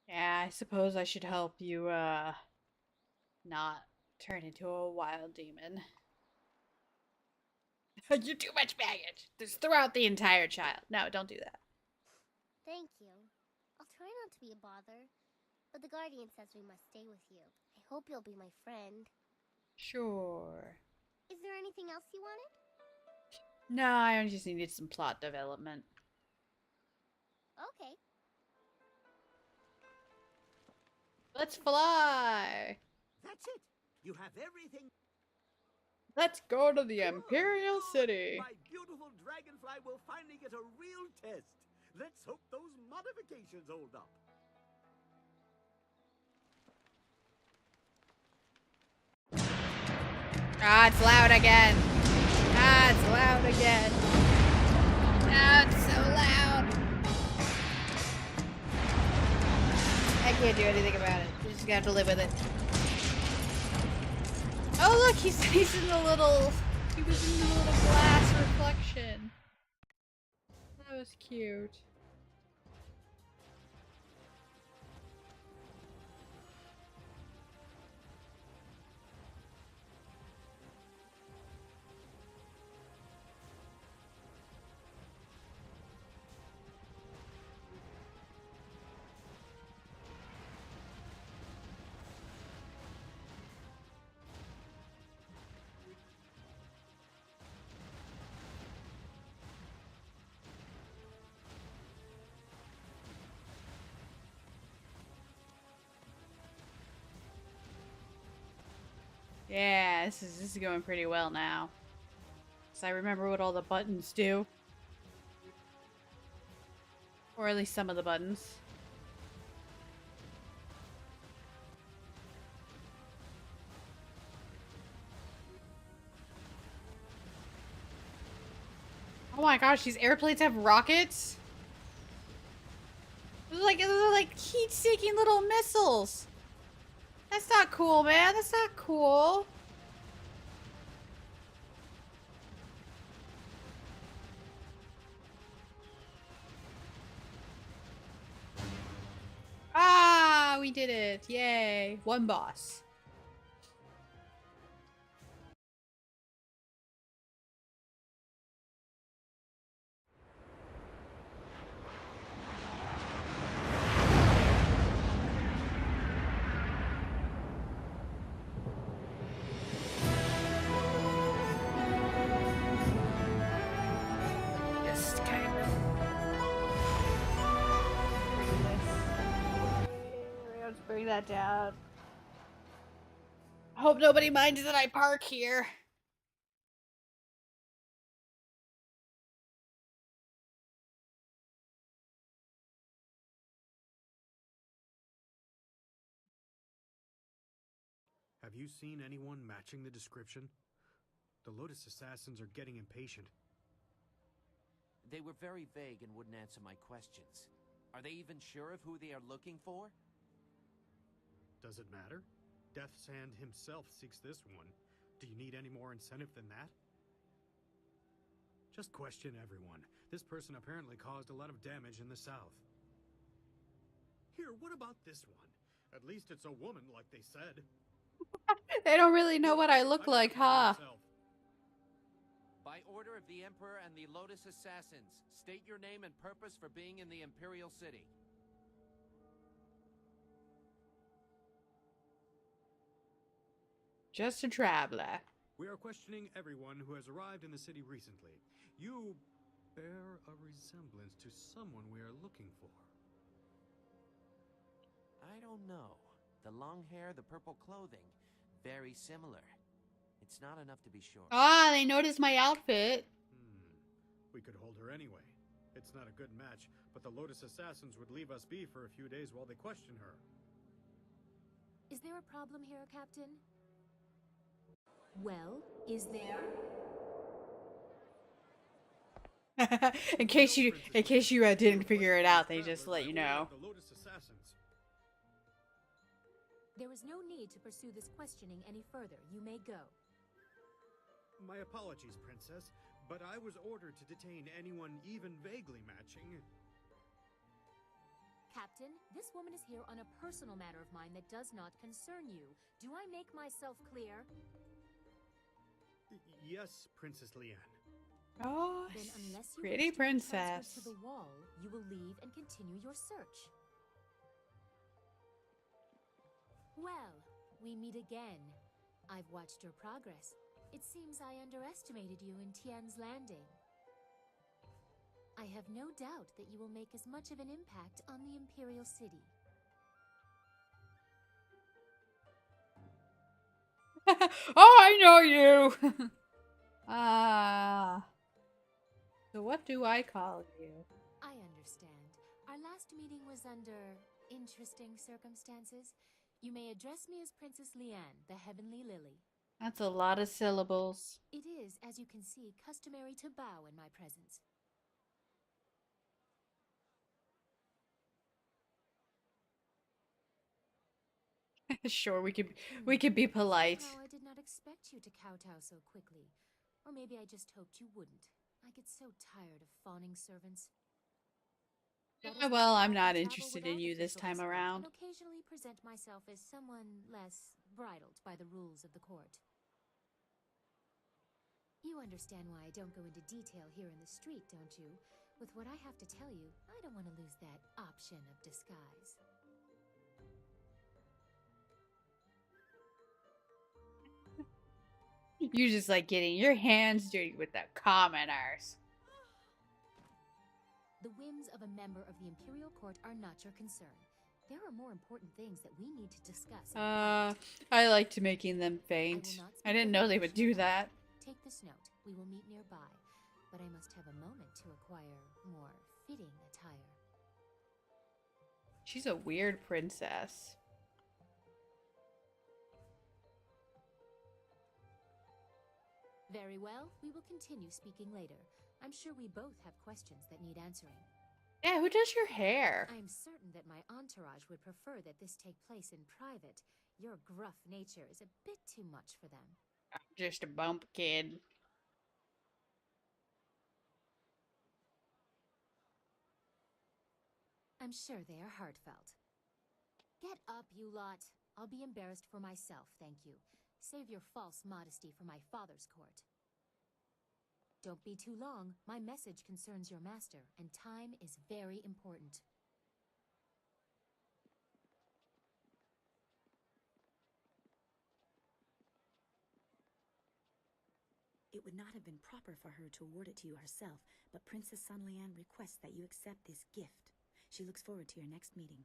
Yeah, I suppose I should help you, not turn into a wild demon. You're too much baggage. Just throw out the entire child. No, don't do that. Thank you. I'll try not to be a bother. But the Guardian says we must stay with you. I hope you'll be my friend. Sure. Is there anything else you wanted? No, I just needed some plot development. Okay. Let's fly! That's it. You have everything. Let's go to the Imperial City. My beautiful dragonfly will finally get a real test. Let's hope those modifications hold up. Ah, it's loud again. Ah, it's loud again. Ah, it's so loud. I can't do anything about it. You just have to live with it. Oh, look, he's in the little... He was in the little glass reflection. That was cute. Yeah, this is going pretty well now. So I remember what all the buttons do. Or at least some of the buttons. Oh my gosh, these airplanes have rockets? Those are like heat-seeking little missiles. That's not cool, man. That's not cool. Ah, we did it. Yay. One boss. that down. I hope nobody minds that I park here. Have you seen anyone matching the description? The Lotus Assassins are getting impatient. They were very vague and wouldn't answer my questions. Are they even sure of who they are looking for? Does it matter? Death's Hand himself seeks this one. Do you need any more incentive than that? Just question everyone. This person apparently caused a lot of damage in the south. Here, what about this one? At least it's a woman, like they said. They don't really know what I look like, huh? By order of the Emperor and the Lotus Assassins, state your name and purpose for being in the Imperial City. Just a traveler. We are questioning everyone who has arrived in the city recently. You bear a resemblance to someone we are looking for. I don't know. The long hair, the purple clothing, very similar. It's not enough to be sure. Ah, they noticed my outfit. We could hold her anyway. It's not a good match, but the Lotus Assassins would leave us be for a few days while they question her. Is there a problem here, Captain? Well, is there? in case you didn't figure it out, they just let you know. The Lotus Assassins. There is no need to pursue this questioning any further. You may go. My apologies, Princess, but I was ordered to detain anyone even vaguely matching. Captain, this woman is here on a personal matter of mine that does not concern you. Do I make myself clear? Yes, Princess Leanne. Oh, then unless you pretty wish to be transferred princess. to the wall, you will leave and continue your search. Well, we meet again. I've watched your progress. It seems I underestimated you in Tian's Landing. I have no doubt that you will make as much of an impact on the Imperial City. Oh, I know you! Ah. So what do I call you? I understand. Our last meeting was under interesting circumstances. You may address me as Princess Leanne, the Heavenly Lily. That's a lot of syllables. It is, as you can see, customary to bow in my presence. Sure, we could be polite. Somehow I did not expect you to kowtow so quickly. Or maybe I just hoped you wouldn't. I get so tired of fawning servants. Well, I'm not interested in you this time around. And occasionally present myself as someone less bridled by the rules of the court. You understand why I don't go into detail here in the street, don't you? With what I have to tell you, I don't want to lose that option of disguise. You just like getting your hands dirty with the commoners. The whims of a member of the Imperial Court are not your concern. There are more important things that we need to discuss. I liked making them faint. I didn't know they would do that. Take this note. We will meet nearby, but I must have a moment to acquire more fitting attire. She's a weird princess. Very well. We will continue speaking later. I'm sure we both have questions that need answering. Yeah, who does your hair? I'm certain that my entourage would prefer that this take place in private. Your gruff nature is a bit too much for them. I'm just a bump kid. I'm sure they are heartfelt. Get up, you lot. I'll be embarrassed for myself, thank you. Save your false modesty for my father's court. Don't be too long. My message concerns your master, and time is very important. It would not have been proper for her to award it to you herself, but Princess Sun Lian requests that you accept this gift. She looks forward to your next meeting.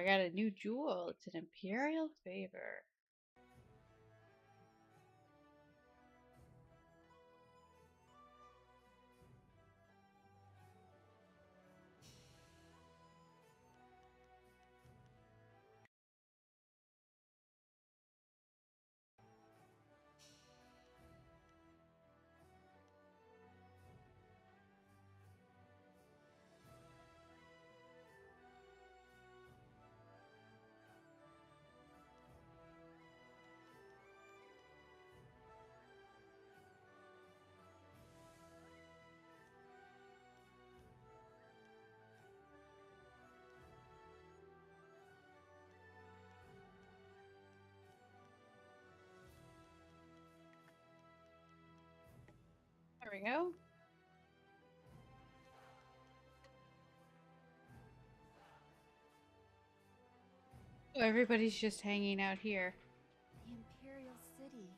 I got a new jewel. It's an Imperial favor. There we go. Oh, everybody's just hanging out here. The Imperial City.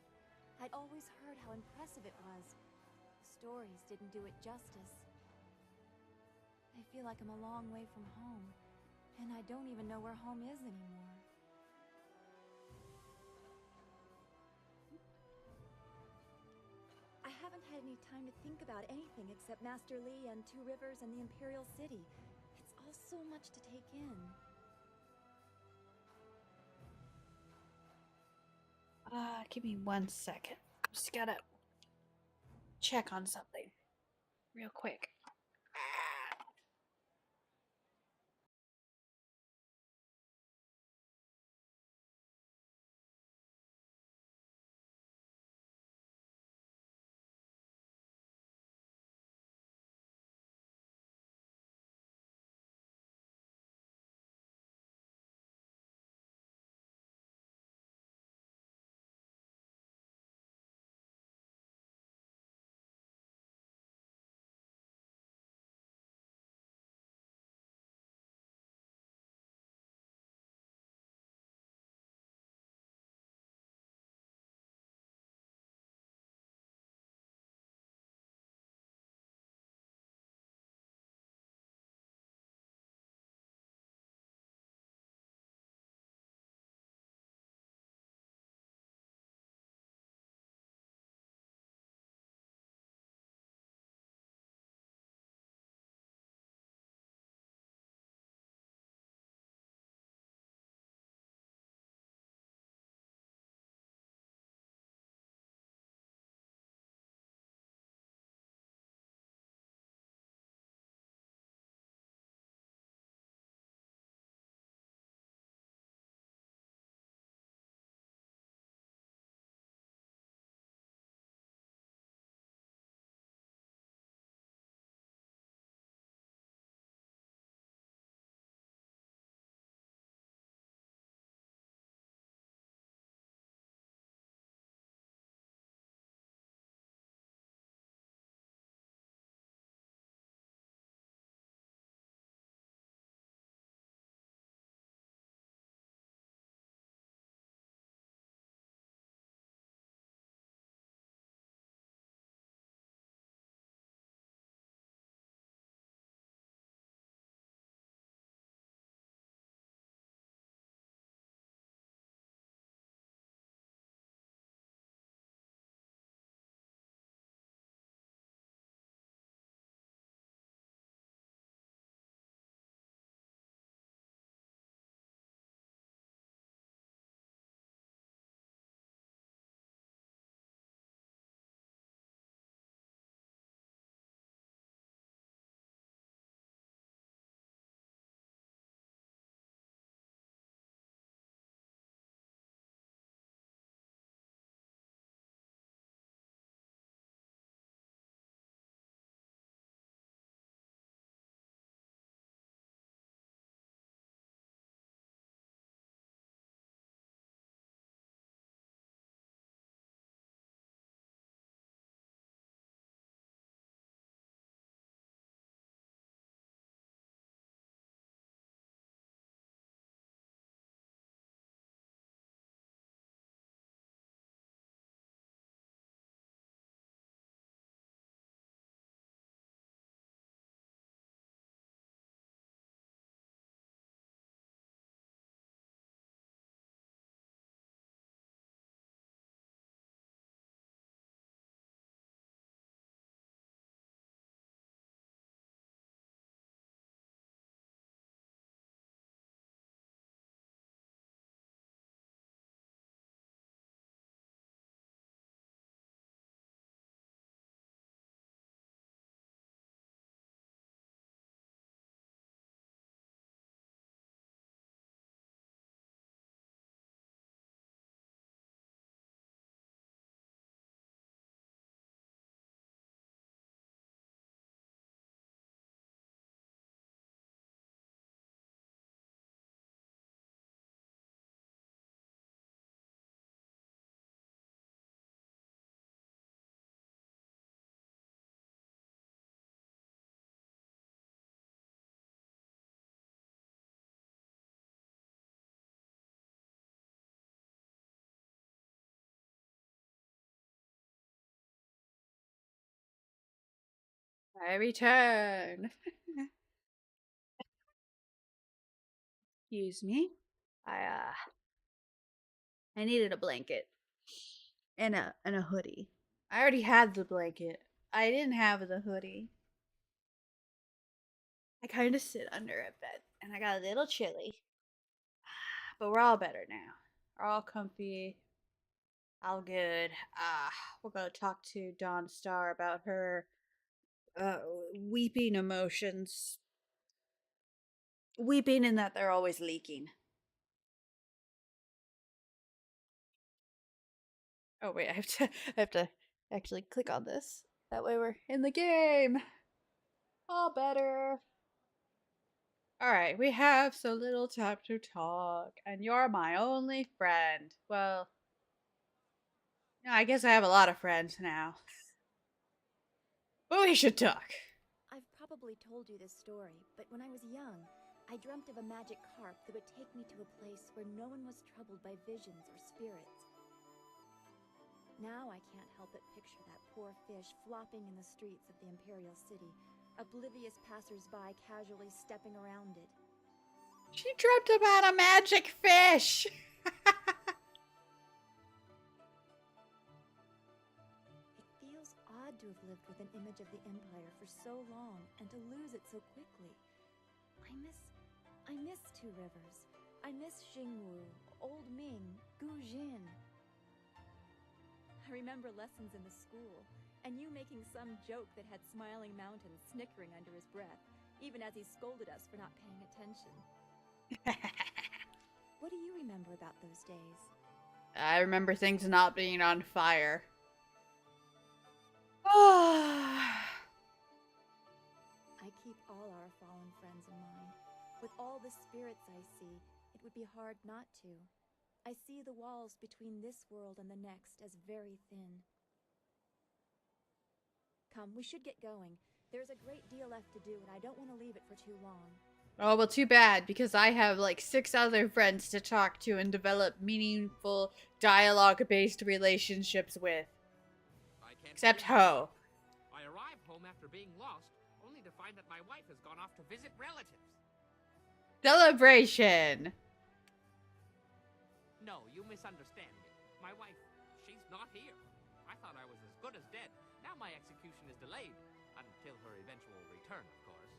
I'd always heard how impressive it was. The stories didn't do it justice. I feel like I'm a long way from home, and I don't even know where home is anymore. I haven't had any time to think about anything except Master Li and Two Rivers and the Imperial City. It's all so much to take in. Give me 1 second. Just gotta check on something real quick. I return. Excuse me. I needed a blanket and a hoodie. I already had the blanket. I didn't have the hoodie. I kind of sit under a bed, and I got a little chilly. But we're all better now. We're all comfy. All good. We're gonna talk to Dawn Star about her uh, weeping emotions. Weeping in that they're always leaking. Oh wait, I have to actually click on this. That way we're in the game. All better. Alright, we have so little time to talk, and you're my only friend. Well, no, I guess I have a lot of friends now. But we should talk. I've probably told you this story, but when I was young, I dreamt of a magic carp that would take me to a place where no one was troubled by visions or spirits. Now I can't help but picture that poor fish flopping in the streets of the Imperial City, oblivious passers-by casually stepping around it. She dreamt about a magic fish! It feels odd to have lived with an image of the Empire for so long and to lose it so quickly. I miss Two Rivers. I miss Xingwu, Old Ming, Gu Jin. I remember lessons in the school, and you making some joke that had Smiling Mountain snickering under his breath, even as he scolded us for not paying attention. What do you remember about those days? I remember things not being on fire. I keep all our fallen friends in mind. With all the spirits I see, it would be hard not to. I see the walls between this world and the next as very thin. Come, we should get going. There's a great deal left to do, and I don't want to leave it for too long. Oh, well, too bad, because I have like 6 other friends to talk to and develop meaningful dialogue-based relationships with. Except Ho. I arrive home after being lost, only to find that my wife has gone off to visit relatives. Celebration! No, you misunderstand me. My wife, she's not here. I thought I was as good as dead. Now my execution is delayed. Until her eventual return, of course.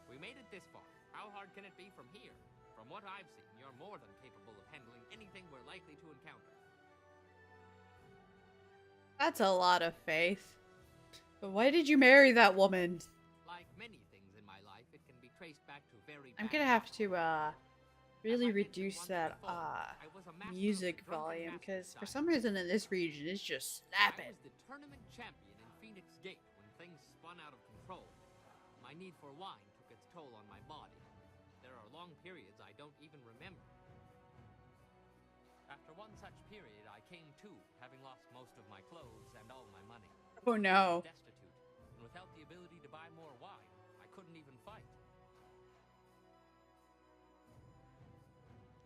We made it this far. How hard can it be from here? From what I've seen, you're more than capable of handling anything we're likely to encounter. That's a lot of faith. But why did you marry that woman? Like many things in my life, it can be traced back to very I'm bad gonna have to, really reduce that, music volume, because for some reason in this region, it's just slapping. I was the tournament champion in Phoenix Gate when things spun out of control. My need for wine took its toll on my body. There are long periods I don't even remember. After one such period, I came to, having lost most of my clothes and all my money. Oh no. I was destitute, and without the ability to buy more wine, I couldn't even fight.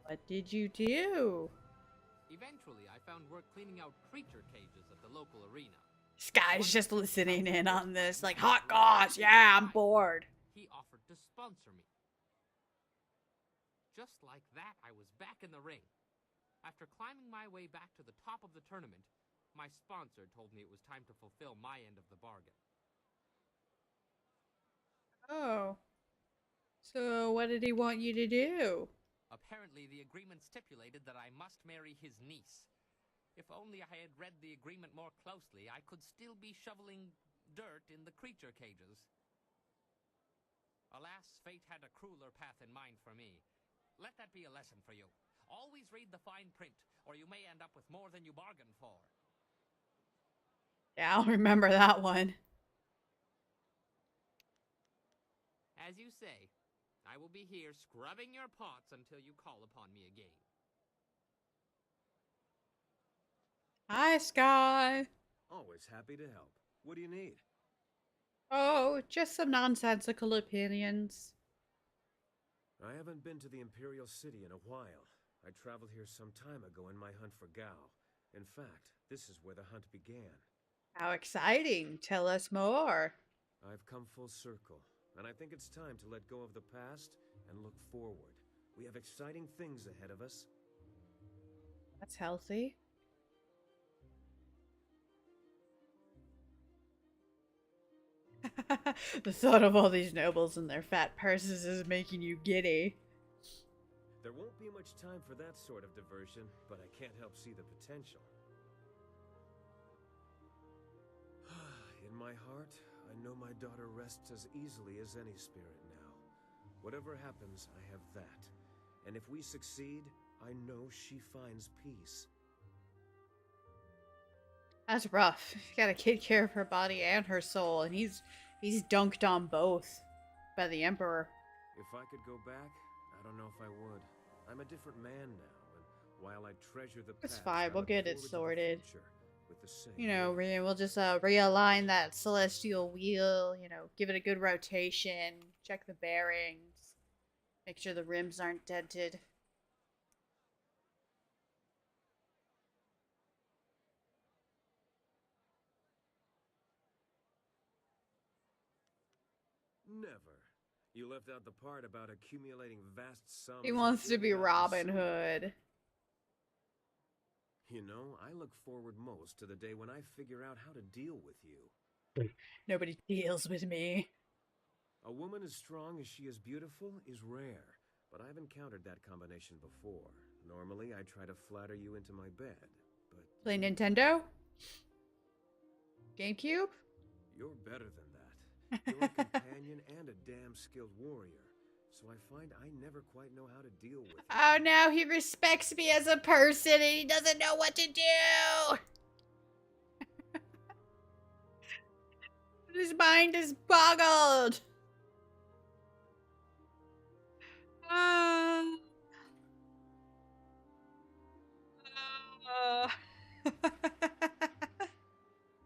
What did you do? Eventually, I found work cleaning out creature cages at the local arena. This guy's just listening in on this, like, hot goss, yeah, I'm bored. He offered to sponsor me. Just like that, I was back in the ring. After climbing my way back to the top of the tournament, my sponsor told me it was time to fulfill my end of the bargain. Oh. So what did he want you to do? Apparently, the agreement stipulated that I must marry his niece. If only I had read the agreement more closely, I could still be shoveling dirt in the creature cages. Alas, fate had a crueler path in mind for me. Let that be a lesson for you. Always read the fine print, or you may end up with more than you bargained for. Yeah, I'll remember that one. As you say, I will be here scrubbing your pots until you call upon me again. Hi, Sky. Always happy to help. What do you need? Oh, just some nonsensical opinions. I haven't been to the Imperial City in a while. I traveled here some time ago in my hunt for Gao. In fact, this is where the hunt began. How exciting! Tell us more. I've come full circle, and I think it's time to let go of the past and look forward. We have exciting things ahead of us. That's healthy. The thought of all these nobles and their fat purses is making you giddy. There won't be much time for that sort of diversion, but I can't help see the potential. In my heart, I know my daughter rests as easily as any spirit now. Whatever happens, I have that. And if we succeed, I know she finds peace. That's rough. She's gotta take care of her body and her soul, and he's dunked on both by the Emperor. If I could go back, I don't know if I would. I'm a different man now, and while I treasure the It's past, fine. I We'll look get it forward to the sorted. future with the same You know, will. we'll just realign that celestial wheel. You know, give it a good rotation. Check the bearings. Make sure the rims aren't dented. Never. You left out the part about accumulating vast sums. He and wants to be ill-gotten Robin silver. Hood. You know, I look forward most to the day when I figure out how to deal with you. Nobody deals with me. A woman as strong as she is beautiful is rare, but I've encountered that combination before. Normally, I try to flatter you into my bed, but Play Nintendo? GameCube? you're better than that. You're a companion and a damn skilled warrior, so I find I never quite know how to deal with you. Oh, now he respects me as a person and he doesn't know what to do! His mind is boggled!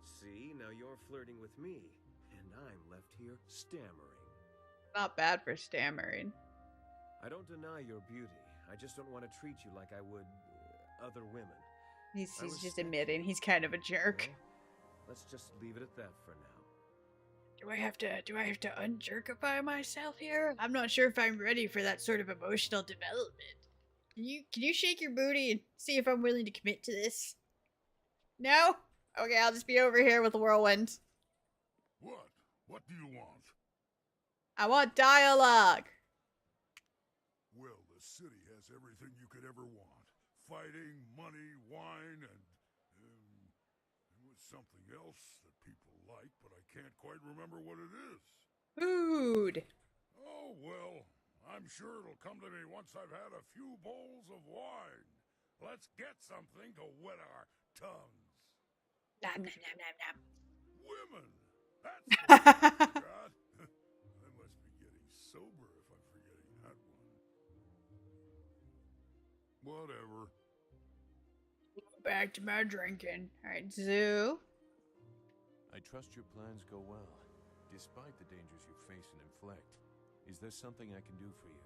See, now you're flirting with me, and I'm left here stammering. Not bad for stammering. I don't deny your beauty. I just don't want to treat you like I would other women. He's I just respect admitting he's kind of a jerk. Well, let's just leave it at that for now. Do I have to unjerkify myself here? I'm not sure if I'm ready for that sort of emotional development. Can you shake your booty and see if I'm willing to commit to this? No? Okay, I'll just be over here with the whirlwind. What? What do you want? I want dialogue. Well, the city has everything you could ever want. Fighting, money, wine, and with something else that people like, but I can't quite remember what it is. Food. Oh, well, I'm sure it'll come to me once I've had a few bowls of wine. Let's get something to wet our tongues. Nom, nom, nom, nom, nom. Women! That's what I forgot. I must be getting sober if I'm forgetting that one. Whatever. Back to my drinking. Alright, Zoo. I trust your plans go well, despite the dangers you face and inflict. Is there something I can do for you?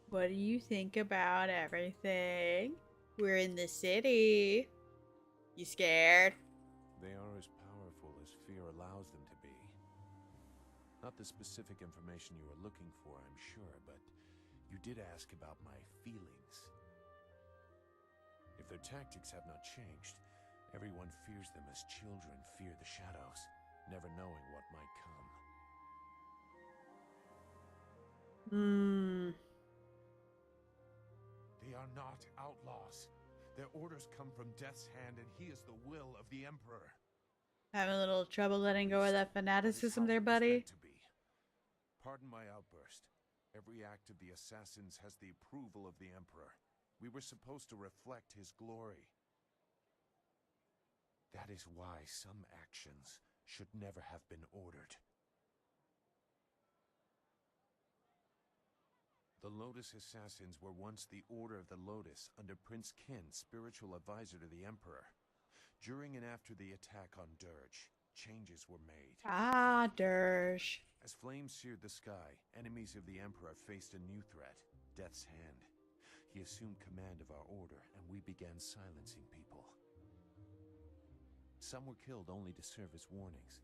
What do you think about everything? We're in the city. You scared? They are as powerful as fear allows them to be. Not the specific information you are looking for, I'm sure, but you did ask about my feelings. If their tactics have not changed, everyone fears them as children fear the shadows, never knowing what might come. They are not outlaws. Their orders come from Death's hand, and he is the will of the Emperor. Having a little trouble letting go of that fanaticism there, buddy? Pardon my outburst. Every act of the assassins has the approval of the Emperor. We were supposed to reflect his glory. That is why some actions should never have been ordered. The Lotus Assassins were once the Order of the Lotus under Prince Qin, spiritual advisor to the Emperor. During and after the attack on Dirge, changes were made. Ah, Dirge. As flames seared the sky, enemies of the Emperor faced a new threat, Death's Hand. He assumed command of our order, and we began silencing people. Some were killed only to serve as warnings.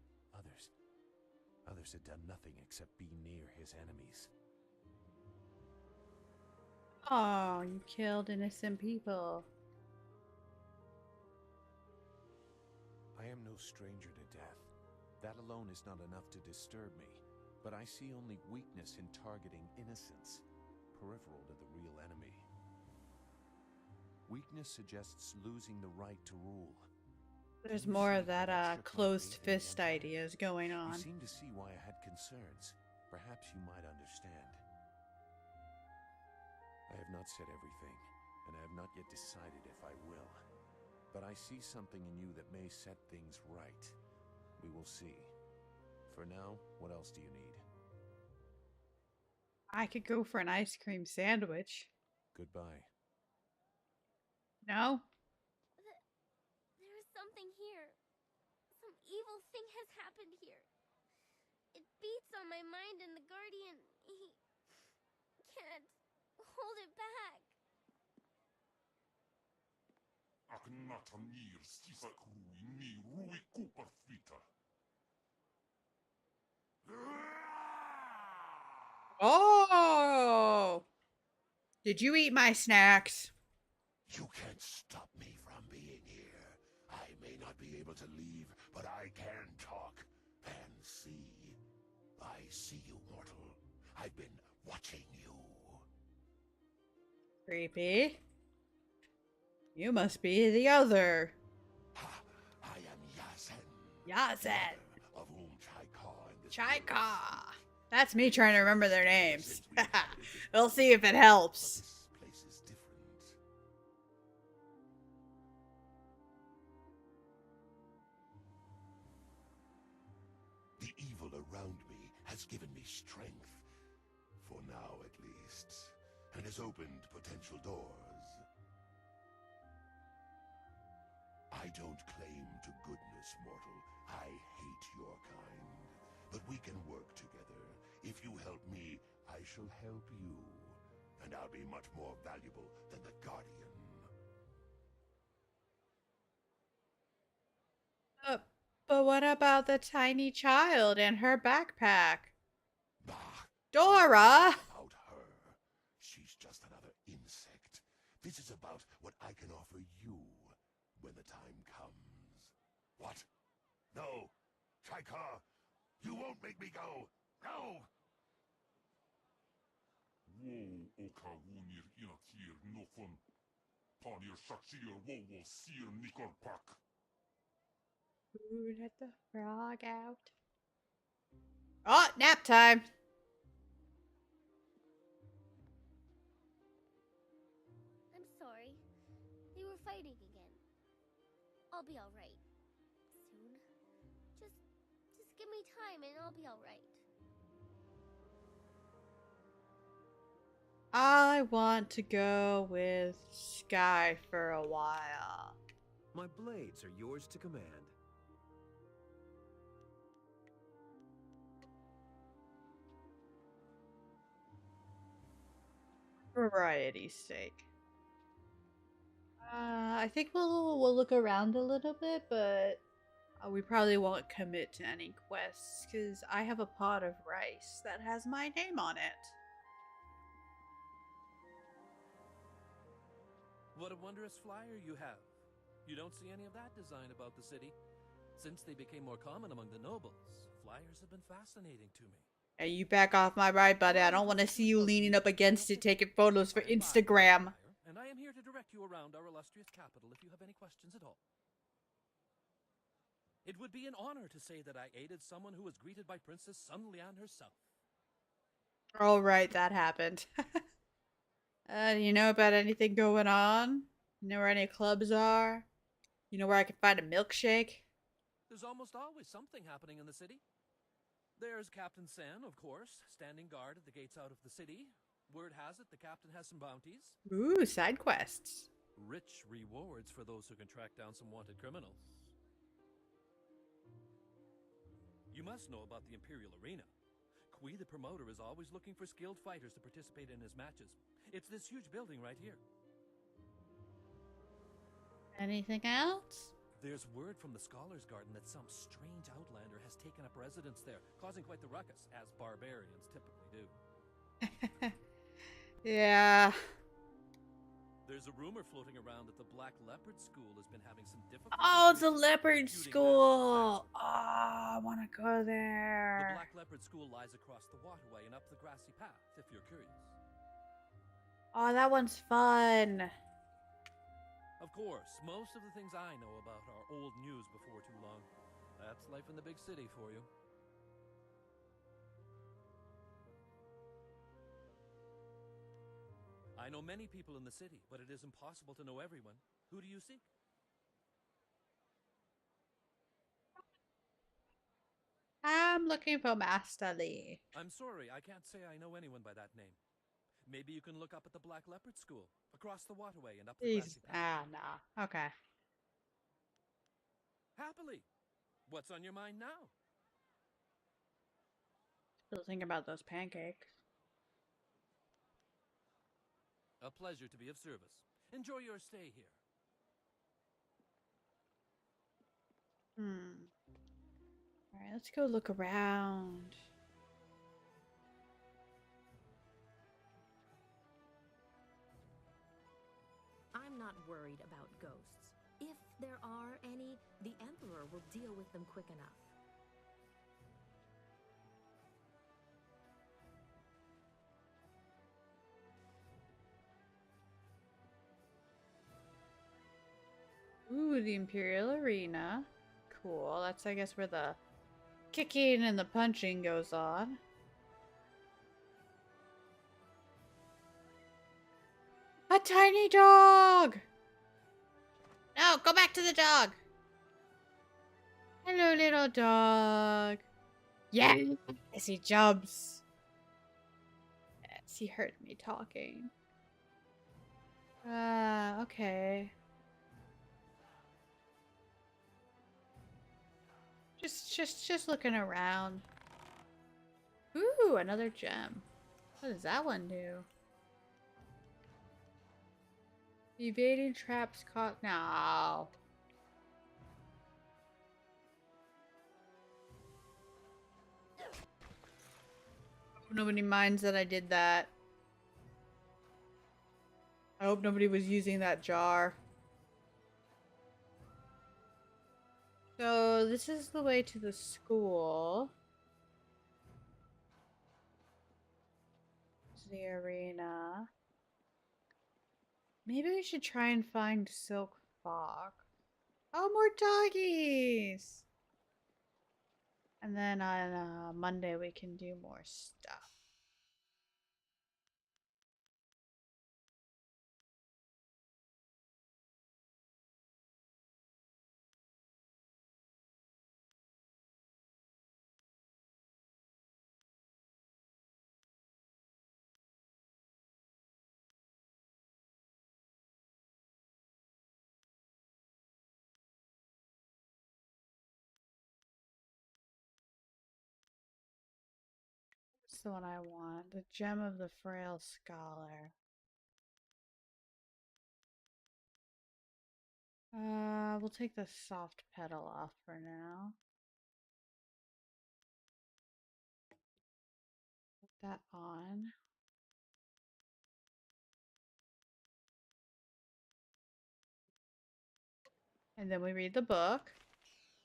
Others had done nothing except be near his enemies. Oh, you killed innocent people. I am no stranger to death. That alone is not enough to disturb me, but I see only weakness in targeting innocents, peripheral to the real enemy. Weakness suggests losing the right to rule. There's more of that closed fist ideas going on. You seem to see why I had concerns. Perhaps you might understand. I have not said everything, and I have not yet decided if I will. But I see something in you that may set things right. We will see. For now, what else do you need? I could go for an ice cream sandwich. Goodbye. No? There is something here. Some evil thing has happened here. It beats on my mind, and the Guardian, he can't hold it back. Oh! Did you eat my snacks? You can't stop me from being here. I may not be able to leave, but I can talk and see. I see you, mortal. I've been watching you. Creepy. You must be the other. I am Yazen. Yazen. Of whom Chaika and this Chaika. That's me trying to remember their names. We'll see if it helps. This place is different. The evil around me has given me strength, for now at least, and has opened potential doors. I don't claim to goodness, mortal. I hate your kind. But we can work together. If you help me, I shall help you. And I'll be much more valuable than the Guardian. But what about the tiny child and her backpack? Dora! About her. She's just another insect. This is about what I can offer you when the time comes. What? No! Chaika! You won't make me go! No! Wo okawunir inakir nofun panir shakshir wo sir nikorpak. Who let the frog out? Oh, nap time! I'm sorry. They were fighting again. I'll be alright. Soon. Just give me time and I'll be alright. I want to go with Sky for a while. My blades are yours to command. For variety's sake. I think we'll look around a little bit, but we probably won't commit to any quests because I have a pot of rice that has my name on it. What a wondrous flyer you have. You don't see any of that design about the city. Since they became more common among the nobles, flyers have been fascinating to me. Hey, you back off my ride, buddy. I don't want to see you leaning up against it taking photos for Instagram. And I am here to direct you around our illustrious capital if you have any questions at all. It would be an honor to say that I aided someone who was greeted by Princess Sun Lian herself. All right, that happened. You know about anything going on? You know where any clubs are? You know where I can find a milkshake? There's almost always something happening in the city. There's Captain San, of course, standing guard at the gates out of the city. Word has it the captain has some bounties. Ooh, side quests. Rich rewards for those who can track down some wanted criminals. You must know about the Imperial Arena. Kui, the promoter, is always looking for skilled fighters to participate in his matches. It's this huge building right here. Anything else? There's word from the Scholars Garden that some strange outlander has taken up residence there, causing quite the ruckus, as barbarians typically do. Yeah. There's a rumor floating around that the Black Leopard School has been having some difficulty. Oh, it's a leopard school. Oh, I want to go The there. Black Leopard School lies across the waterway and up the grassy path, if you're curious. Oh, that one's fun. Of course, most of the things I know about are old news before too long. That's life in the big city for you. I know many people in the city, but it is impossible to know everyone. Who do you seek? I'm looking for Master Lee. I'm sorry, I can't say I know anyone by that name. Maybe you can look up at the Black Leopard School, across the waterway and up the grassy path. Nah. Okay. Happily. What's on your mind now? Still thinking about those pancakes. A pleasure to be of service. Enjoy your stay here. Alright, let's go look around. I'm not worried about ghosts. If there are any, the Emperor will deal with them quick enough. Ooh, the Imperial Arena. Cool. That's, I guess, where the kicking and the punching goes on. A tiny dog! No, go back to the dog! Hello, little dog. Yes, he jumps. Yes, he heard me talking. Okay. Just looking around. Ooh, another gem. What does that one do? Evading traps caught. No. Nobody minds that I did that. I hope nobody was using that jar. So this is the way to the school. This is the arena. Maybe we should try and find Silk Fox. Oh, more doggies! And then on Monday we can do more stuff. That's the one I want. The Gem of the Frail Scholar. We'll take the soft pedal off for now. Put that on. And then we read the book.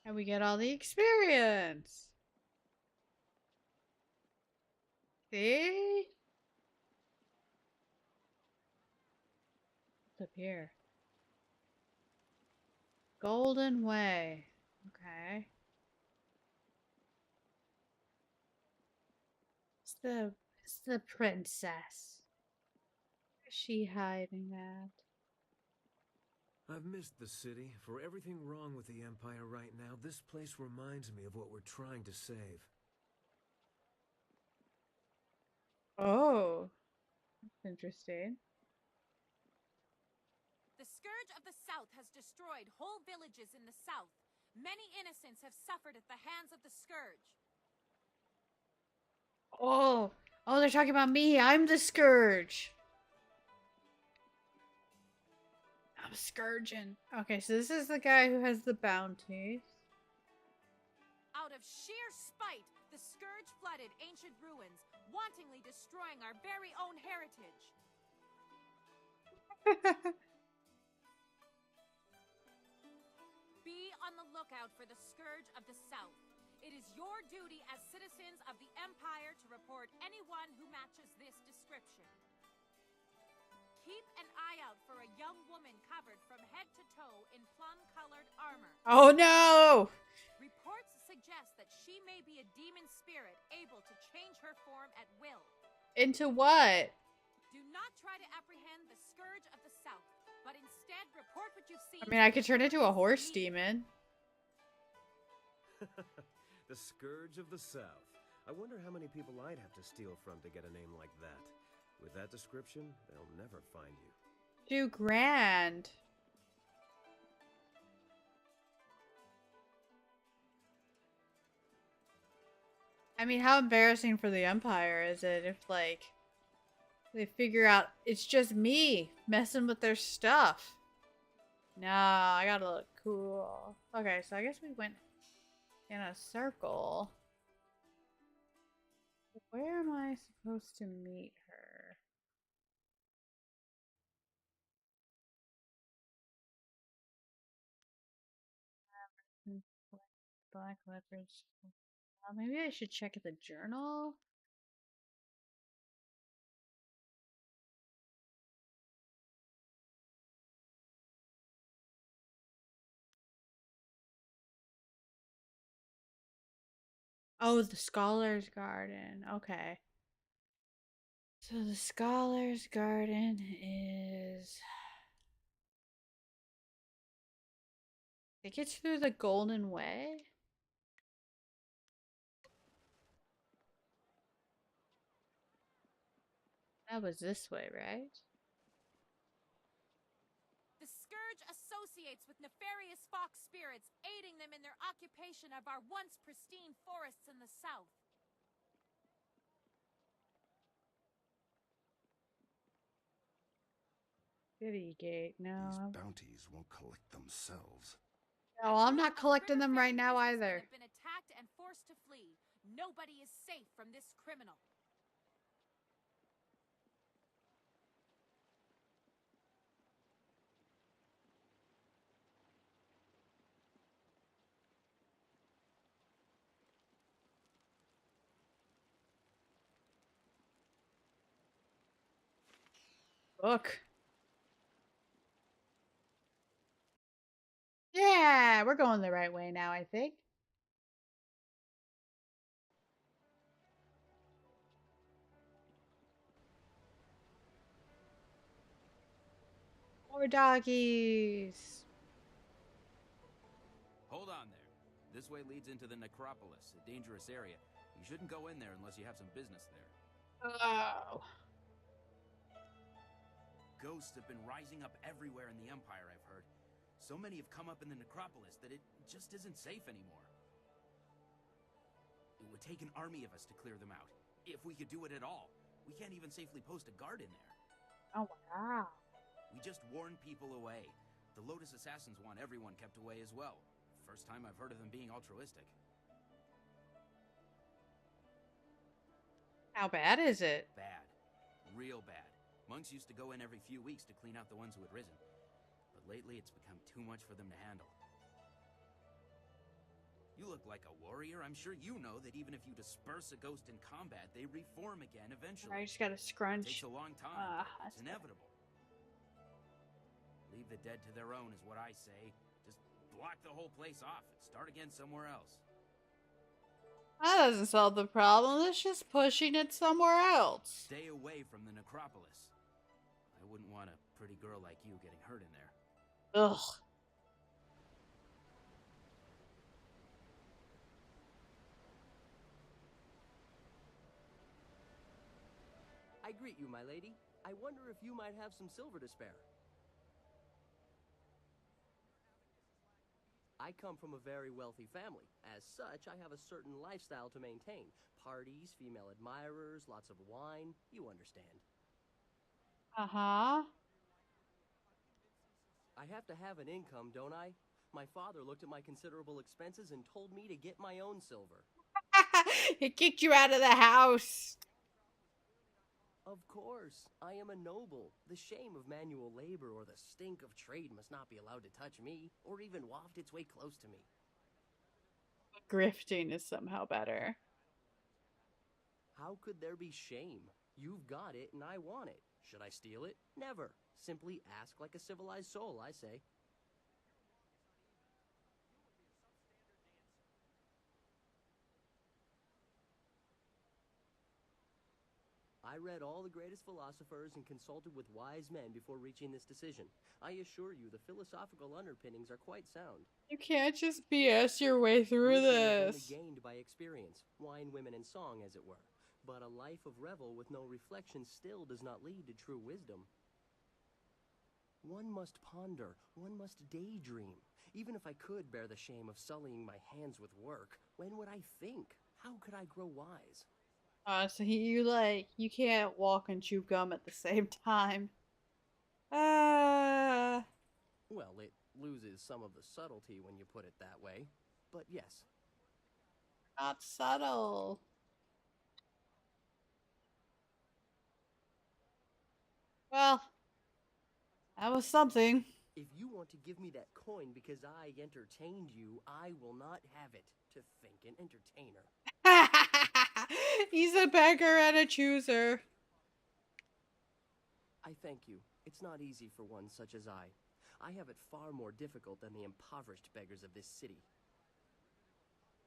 And we get all the experience. See? What's up here? Golden Way. Okay. It's the princess. Where's she hiding at? I've missed the city. For everything wrong with the Empire right now, this place reminds me of what we're trying to save. Oh. That's interesting. The Scourge of the South has destroyed whole villages in the south. Many innocents have suffered at the hands of the Scourge. Oh. Oh, they're talking about me. I'm the Scourge. Scourgeon. Okay, so this is the guy who has the bounties. Out of sheer spite, the Scourge flooded ancient ruins, wantonly destroying our very own heritage. Be on the lookout for the Scourge of the South. It is your duty as citizens of the Empire to report anyone who matches this description. Keep an eye out for a young woman covered from head to toe in plum-colored armor. Oh no! Reports suggest that she may be a demon spirit able to change her form at will. Into what? Do not try to apprehend the Scourge of the South, but instead report what you've seen. I mean, I could turn into a horse demon. The Scourge of the South. I wonder how many people I'd have to steal from to get a name like that. With that description, they'll never find you. $2,000. I mean, how embarrassing for the Empire is it if, like, they figure out it's just me messing with their stuff? No, I gotta look cool. Okay, so I guess we went in a circle. Where am I supposed to meet her? Black leopards. Maybe I should check the journal. Oh, the Scholar's Garden. Okay. So the Scholar's Garden is... It gets through the Golden Way? That was this way, right? The Scourge associates with nefarious fox spirits, aiding them in their occupation of our once pristine forests in the south. City Gate, no. These bounties won't collect themselves. No, I'm not collecting them right now either. Have been attacked and forced to flee. Nobody is safe from this criminal. Book. Yeah, we're going the right way now, I think. More doggies. Hold on there. This way leads into the necropolis, a dangerous area. You shouldn't go in there unless you have some business there. Oh. Ghosts have been rising up everywhere in the Empire, I've heard. So many have come up in the necropolis that it just isn't safe anymore. It would take an army of us to clear them out, if we could do it at all. We can't even safely post a guard in there. Oh, wow. We just warn people away. The Lotus Assassins want everyone kept away as well. First time I've heard of them being altruistic. How bad is it? Bad. Real bad. Monks used to go in every few weeks to clean out the ones who had risen. But lately it's become too much for them to handle. You look like a warrior. I'm sure you know that even if you disperse a ghost in combat, they reform again eventually. I just gotta scrunch. It takes a long time. It's inevitable. Leave the dead to their own is what I say. Just block the whole place off and start again somewhere else. That doesn't solve the problem. It's just pushing it somewhere else. Stay away from the necropolis. I wouldn't want a pretty girl like you getting hurt in there. Ugh. I greet you, my lady. I wonder if you might have some silver to spare. I come from a very wealthy family. As such, I have a certain lifestyle to maintain. Parties, female admirers, lots of wine. You understand. Uh-huh. I have to have an income, don't I? My father looked at my considerable expenses and told me to get my own silver. He kicked you out of the house. Of course, I am a noble. The shame of manual labor or the stink of trade must not be allowed to touch me, or even waft its way close to me. Grifting is somehow better. How could there be shame? You've got it and I want it. Should I steal it? Never. Simply ask like a civilized soul, I say. I read all the greatest philosophers and consulted with wise men before reaching this decision. I assure you the philosophical underpinnings are quite sound. You can't just BS your way through Wisdom is only this. gained by experience, wine, women, and song, as it were. But a life of revel with no reflection still does not lead to true wisdom. One must ponder, one must daydream. Even if I could bear the shame of sullying my hands with work, when would I think? How could I grow wise? So you can't walk and chew gum at the same time. Well, it loses some of the subtlety when you put it that way. But yes. Not subtle. Well, that was something. If you want to give me that coin because I entertained you, I will not have it. To think an entertainer. He's a beggar and a chooser. I thank you. It's not easy for one such as I. I have it far more difficult than the impoverished beggars of this city.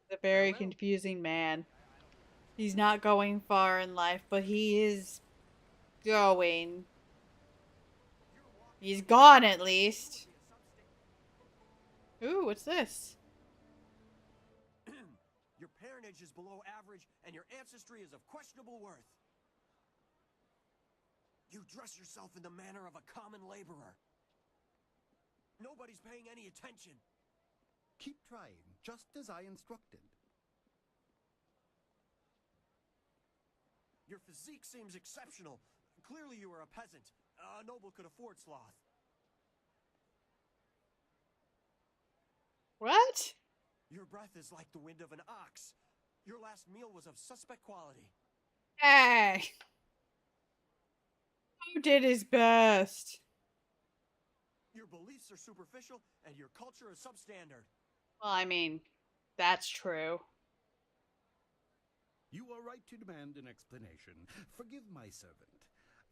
He's a very confusing man. He's not going far in life, but he is going. He's gone at least. Ooh, what's this? Your parentage is below average, and your ancestry is of questionable worth. You dress yourself in the manner of a common laborer. Nobody's paying any attention. Keep trying, just as I instructed. Your physique seems exceptional. Clearly you are a peasant. A noble could afford sloth. What? Your breath is like the wind of an ox. Your last meal was of suspect quality. Hey! Who did his best? Your beliefs are superficial, and your culture is substandard. Well, I mean, that's true. You are right to demand an explanation. Forgive my servant.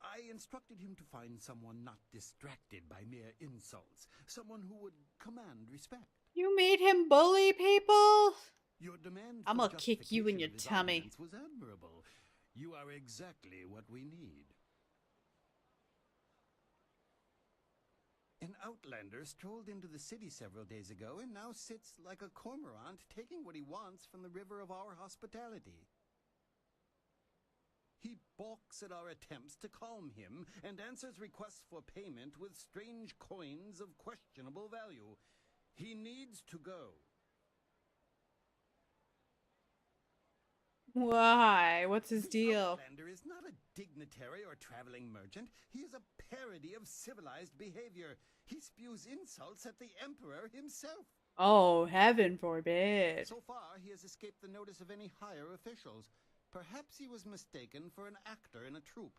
I instructed him to find someone not distracted by mere insults. Someone who would command respect. You made him bully people? Your demand I'm for gonna kick you in your justification of his tummy. arguments was admirable. You are exactly what we need. An outlander strolled into the city several days ago and now sits like a cormorant, taking what he wants from the river of our hospitality. He balks at our attempts to calm him and answers requests for payment with strange coins of questionable value. He needs to go. Why? What's his deal? Outlander is not a dignitary or traveling merchant. He is a parody of civilized behavior. He spews insults at the Emperor himself. Oh, heaven forbid. So far, he has escaped the notice of any higher officials. Perhaps he was mistaken for an actor in a troupe,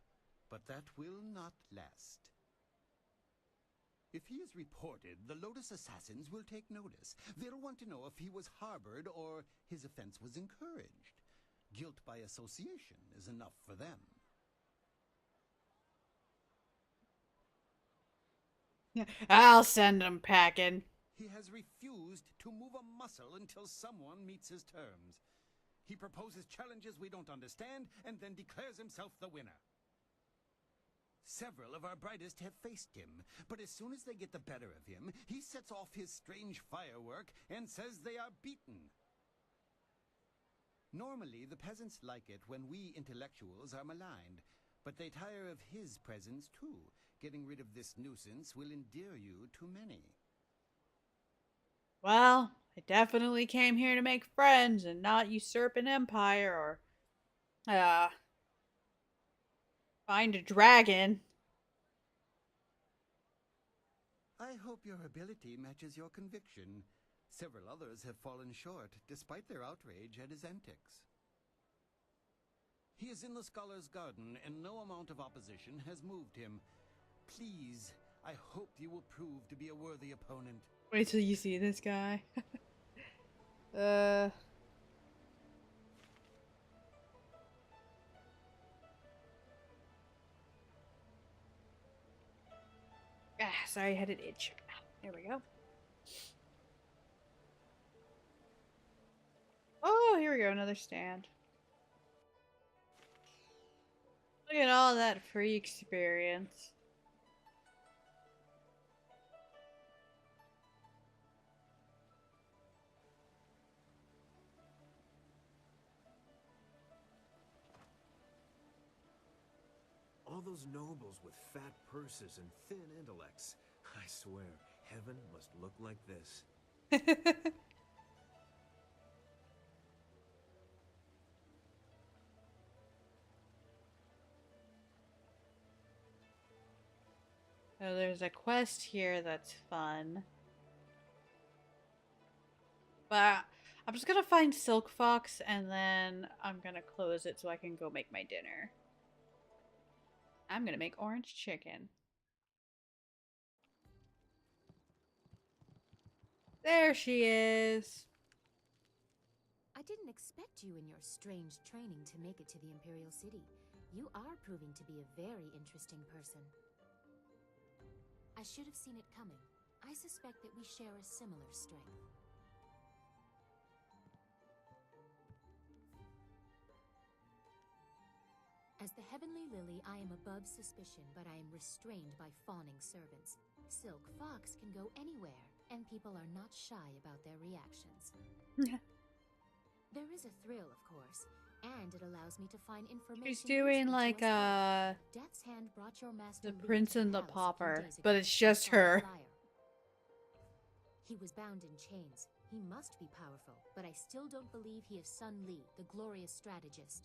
but that will not last. If he is reported, the Lotus Assassins will take notice. They'll want to know if he was harbored or his offense was encouraged. Guilt by association is enough for them. I'll send him packing. He has refused to move a muscle until someone meets his terms. He proposes challenges we don't understand and then declares himself the winner. Several of our brightest have faced him, but as soon as they get the better of him, he sets off his strange firework and says they are beaten. Normally, the peasants like it when we intellectuals are maligned, but they tire of his presence too. Getting rid of this nuisance will endear you to many. Well, I definitely came here to make friends and not usurp an empire or, find a dragon. I hope your ability matches your conviction. Several others have fallen short, despite their outrage at his antics. He is in the Scholar's Garden, and no amount of opposition has moved him. Please, I hope you will prove to be a worthy opponent. Wait till you see this guy. Sorry, I had an itch. There we go. Oh, here we go, another stand. Look at all that free experience. All those nobles with fat purses and thin intellects. I swear, heaven must look like this. Oh, there's a quest here that's fun. But I'm just gonna find Silk Fox and then I'm gonna close it so I can go make my dinner. I'm gonna make orange chicken. There she is. I didn't expect you in your strange training to make it to the Imperial City. You are proving to be a very interesting person. I should have seen it coming. I suspect that we share a similar strength. As the Heavenly Lily, I am above suspicion, but I am restrained by fawning servants. Silk Fox can go anywhere, and people are not shy about their reactions. There is a thrill, of course, and it allows me to find information. She's doing like Death's Hand brought your master The Prince and the Palace a few Pauper, days but ago. it's just her. He was bound in chains. He must be powerful, but I still don't believe he is Sun Li, the glorious strategist.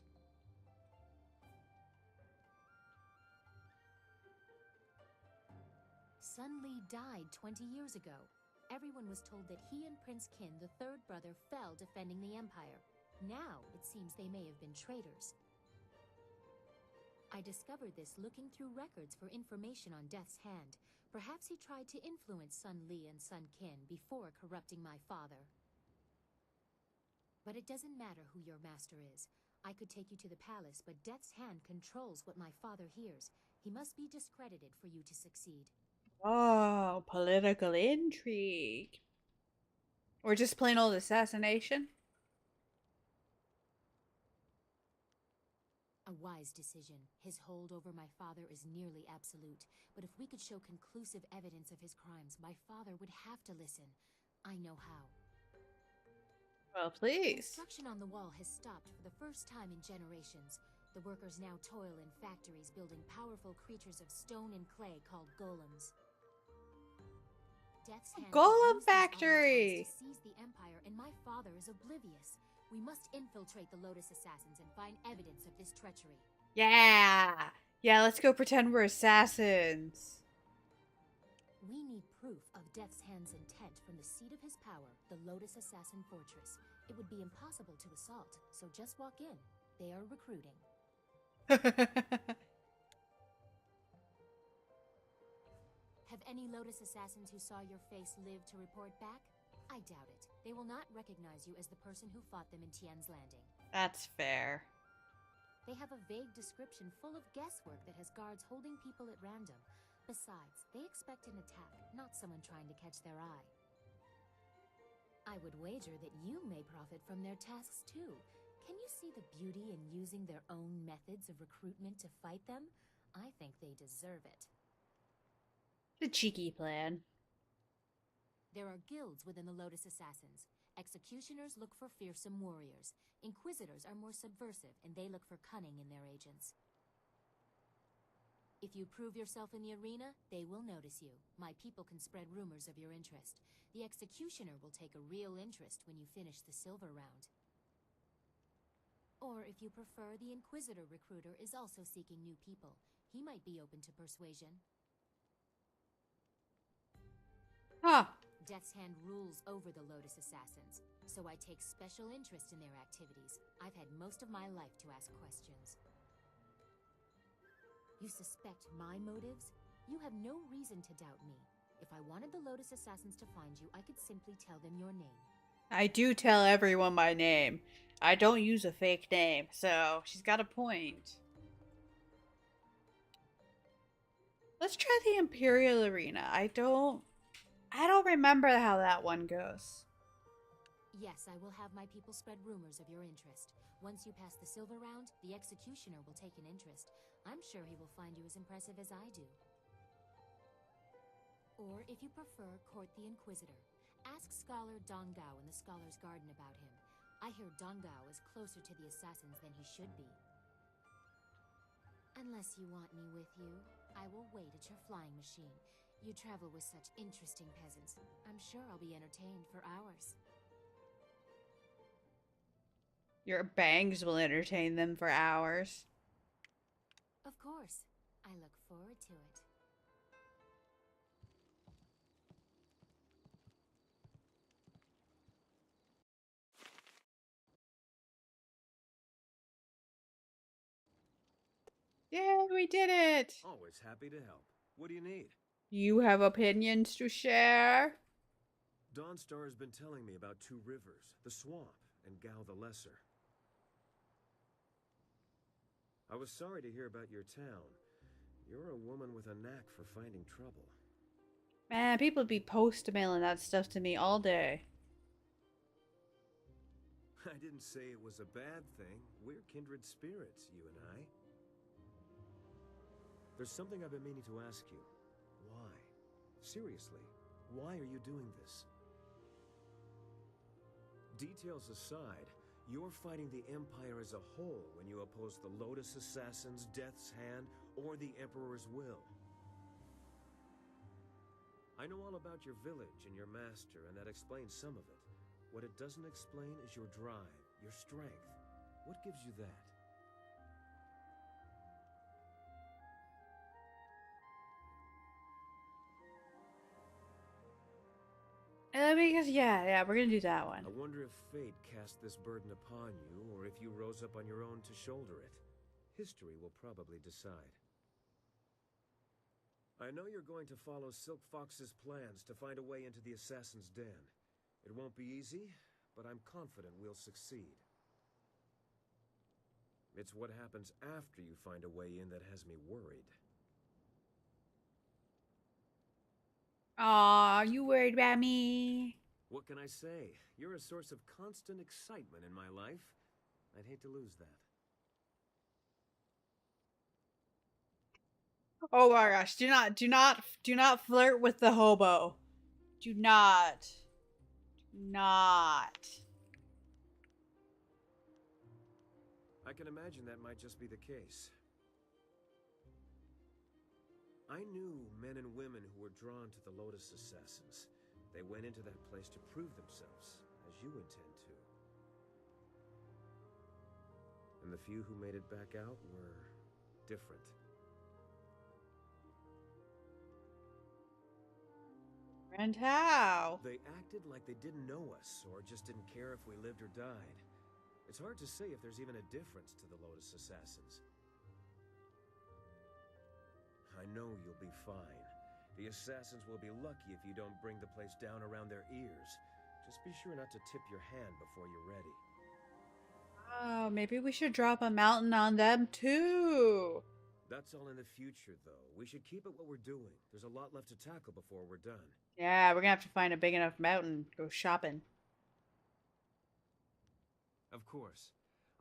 Sun Li died 20 years ago. Everyone was told that he and Prince Qin, the third brother, fell defending the Empire. Now, it seems they may have been traitors. I discovered this looking through records for information on Death's Hand. Perhaps he tried to influence Sun Li and Sun Qin before corrupting my father. But it doesn't matter who your master is. I could take you to the palace, but Death's Hand controls what my father hears. He must be discredited for you to succeed. Oh, political intrigue. Or just plain old assassination? A wise decision. His hold over my father is nearly absolute. But if we could show conclusive evidence of his crimes, my father would have to listen. I know how. Well, please. Construction on the wall has stopped for the first time in generations. The workers now toil in factories building powerful creatures of stone and clay called golems. Death's Hand Golem used these factory! automatons to seize the Empire, and my father is oblivious. We must infiltrate the Lotus Assassins and find evidence of this treachery. Yeah! Yeah, let's go pretend we're assassins. We need proof of Death's Hand's intent from the seat of his power, the Lotus Assassin Fortress. It would be impossible to assault, so just walk in. They are recruiting. Have any Lotus Assassins who saw your face live to report back? I doubt it. They will not recognize you as the person who fought them in Tien's Landing. That's fair. They have a vague description full of guesswork that has guards holding people at random. Besides, they expect an attack, not someone trying to catch their eye. I would wager that you may profit from their tasks too. Can you see the beauty in using their own methods of recruitment to fight them? I think they deserve it. The cheeky plan. There are guilds within the Lotus Assassins. Executioners look for fearsome warriors. Inquisitors are more subversive, and they look for cunning in their agents. If you prove yourself in the arena, they will notice you. My people can spread rumors of your interest. The Executioner will take a real interest when you finish the silver round. Or if you prefer, the Inquisitor recruiter is also seeking new people. He might be open to persuasion. Huh. Death's Hand rules over the Lotus Assassins, so I take special interest in their activities. I've had most of my life to ask questions. You suspect my motives? You have no reason to doubt me. If I wanted the Lotus Assassins to find you, I could simply tell them your name. I do tell everyone my name. I don't use a fake name, so she's got a point. Let's try the Imperial Arena. I don't remember how that one goes. Yes, I will have my people spread rumors of your interest. Once you pass the silver round, the executioner will take an interest. I'm sure he will find you as impressive as I do. Or, if you prefer, court the Inquisitor. Ask Scholar Dongao in the Scholar's Garden about him. I hear Dongao is closer to the assassins than he should be. Unless you want me with you, I will wait at your flying machine. You travel with such interesting peasants. I'm sure I'll be entertained for hours. Your bangs will entertain them for hours. Of course. I look forward to it. Yeah, we did it! Always happy to help. What do you need? You have opinions to share? Dawnstar has been telling me about two rivers, the Swamp and Gao the Lesser. I was sorry to hear about your town. You're a woman with a knack for finding trouble. Man, people be post-mailing that stuff to me all day. I didn't say it was a bad thing. We're kindred spirits, you and I. There's something I've been meaning to ask you. Why? Seriously, why are you doing this? Details aside, you're fighting the Empire as a whole when you oppose the Lotus Assassins, Death's Hand, or the Emperor's will. I know all about your village and your master, and that explains some of it. What it doesn't explain is your drive, your strength. What gives you that? Because, yeah, we're gonna do that one. I wonder if fate cast this burden upon you, or if you rose up on your own to shoulder it. History will probably decide. I know you're going to follow Silk Fox's plans to find a way into the Assassin's Den. It won't be easy, but I'm confident we'll succeed. It's what happens after you find a way in that has me worried. Aw, you worried about me? What can I say? You're a source of constant excitement in my life. I'd hate to lose that. Oh my gosh, do not flirt with the hobo. Do not. I can imagine that might just be the case. I knew men and women who were drawn to the Lotus Assassins. They went into that place to prove themselves, as you intend to. And the few who made it back out were different. And how? They acted like they didn't know us, or just didn't care if we lived or died. It's hard to say if there's even a difference to the Lotus Assassins. I know you'll be fine. The Assassins will be lucky if you don't bring the place down around their ears. Just be sure not to tip your hand before you're ready. Oh, maybe we should drop a mountain on them too. That's all in the future, though. We should keep at what we're doing. There's a lot left to tackle before we're done. Yeah, we're gonna have to find a big enough mountain. Go shopping. Of course.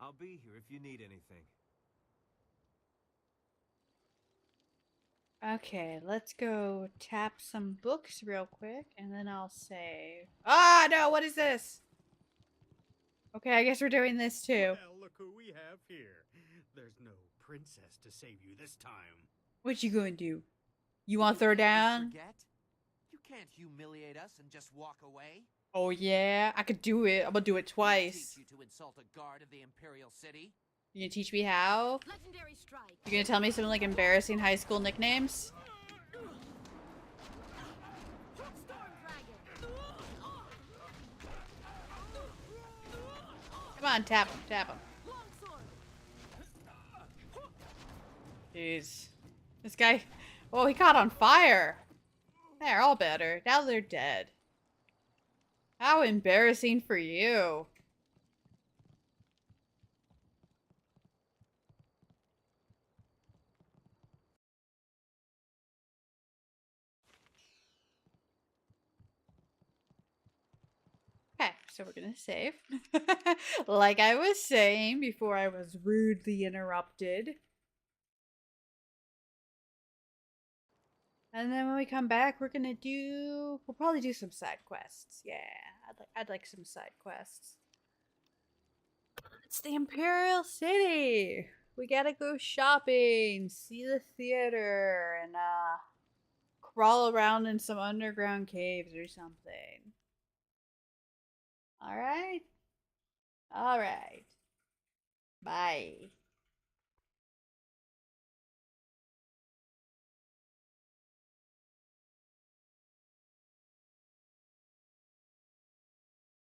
I'll be here if you need anything. Okay, let's go tap some books real quick, and then I'll save. Ah, no, what is this? Okay, I guess we're doing this too. Well, look who we have here. There's no princess to save you this time. What you gonna do? You want to throw down? Forget? You can't humiliate us and just walk away. Oh yeah, I could do it. I'm gonna do it twice. Teach you to insult a guard of the Imperial City. You gonna teach me how? Legendary strike. You gonna tell me some like embarrassing high school nicknames? Come on, tap him, tap him. Jeez. This guy... Oh, he caught on fire. They're all better. Now they're dead. How embarrassing for you. Okay, so we're gonna save. Like I was saying before I was rudely interrupted. And then when we come back, we'll probably do some side quests. Yeah, I'd like some side quests. It's the Imperial City. We gotta go shopping, see the theater, and crawl around in some underground caves or something. All right. All right. Bye.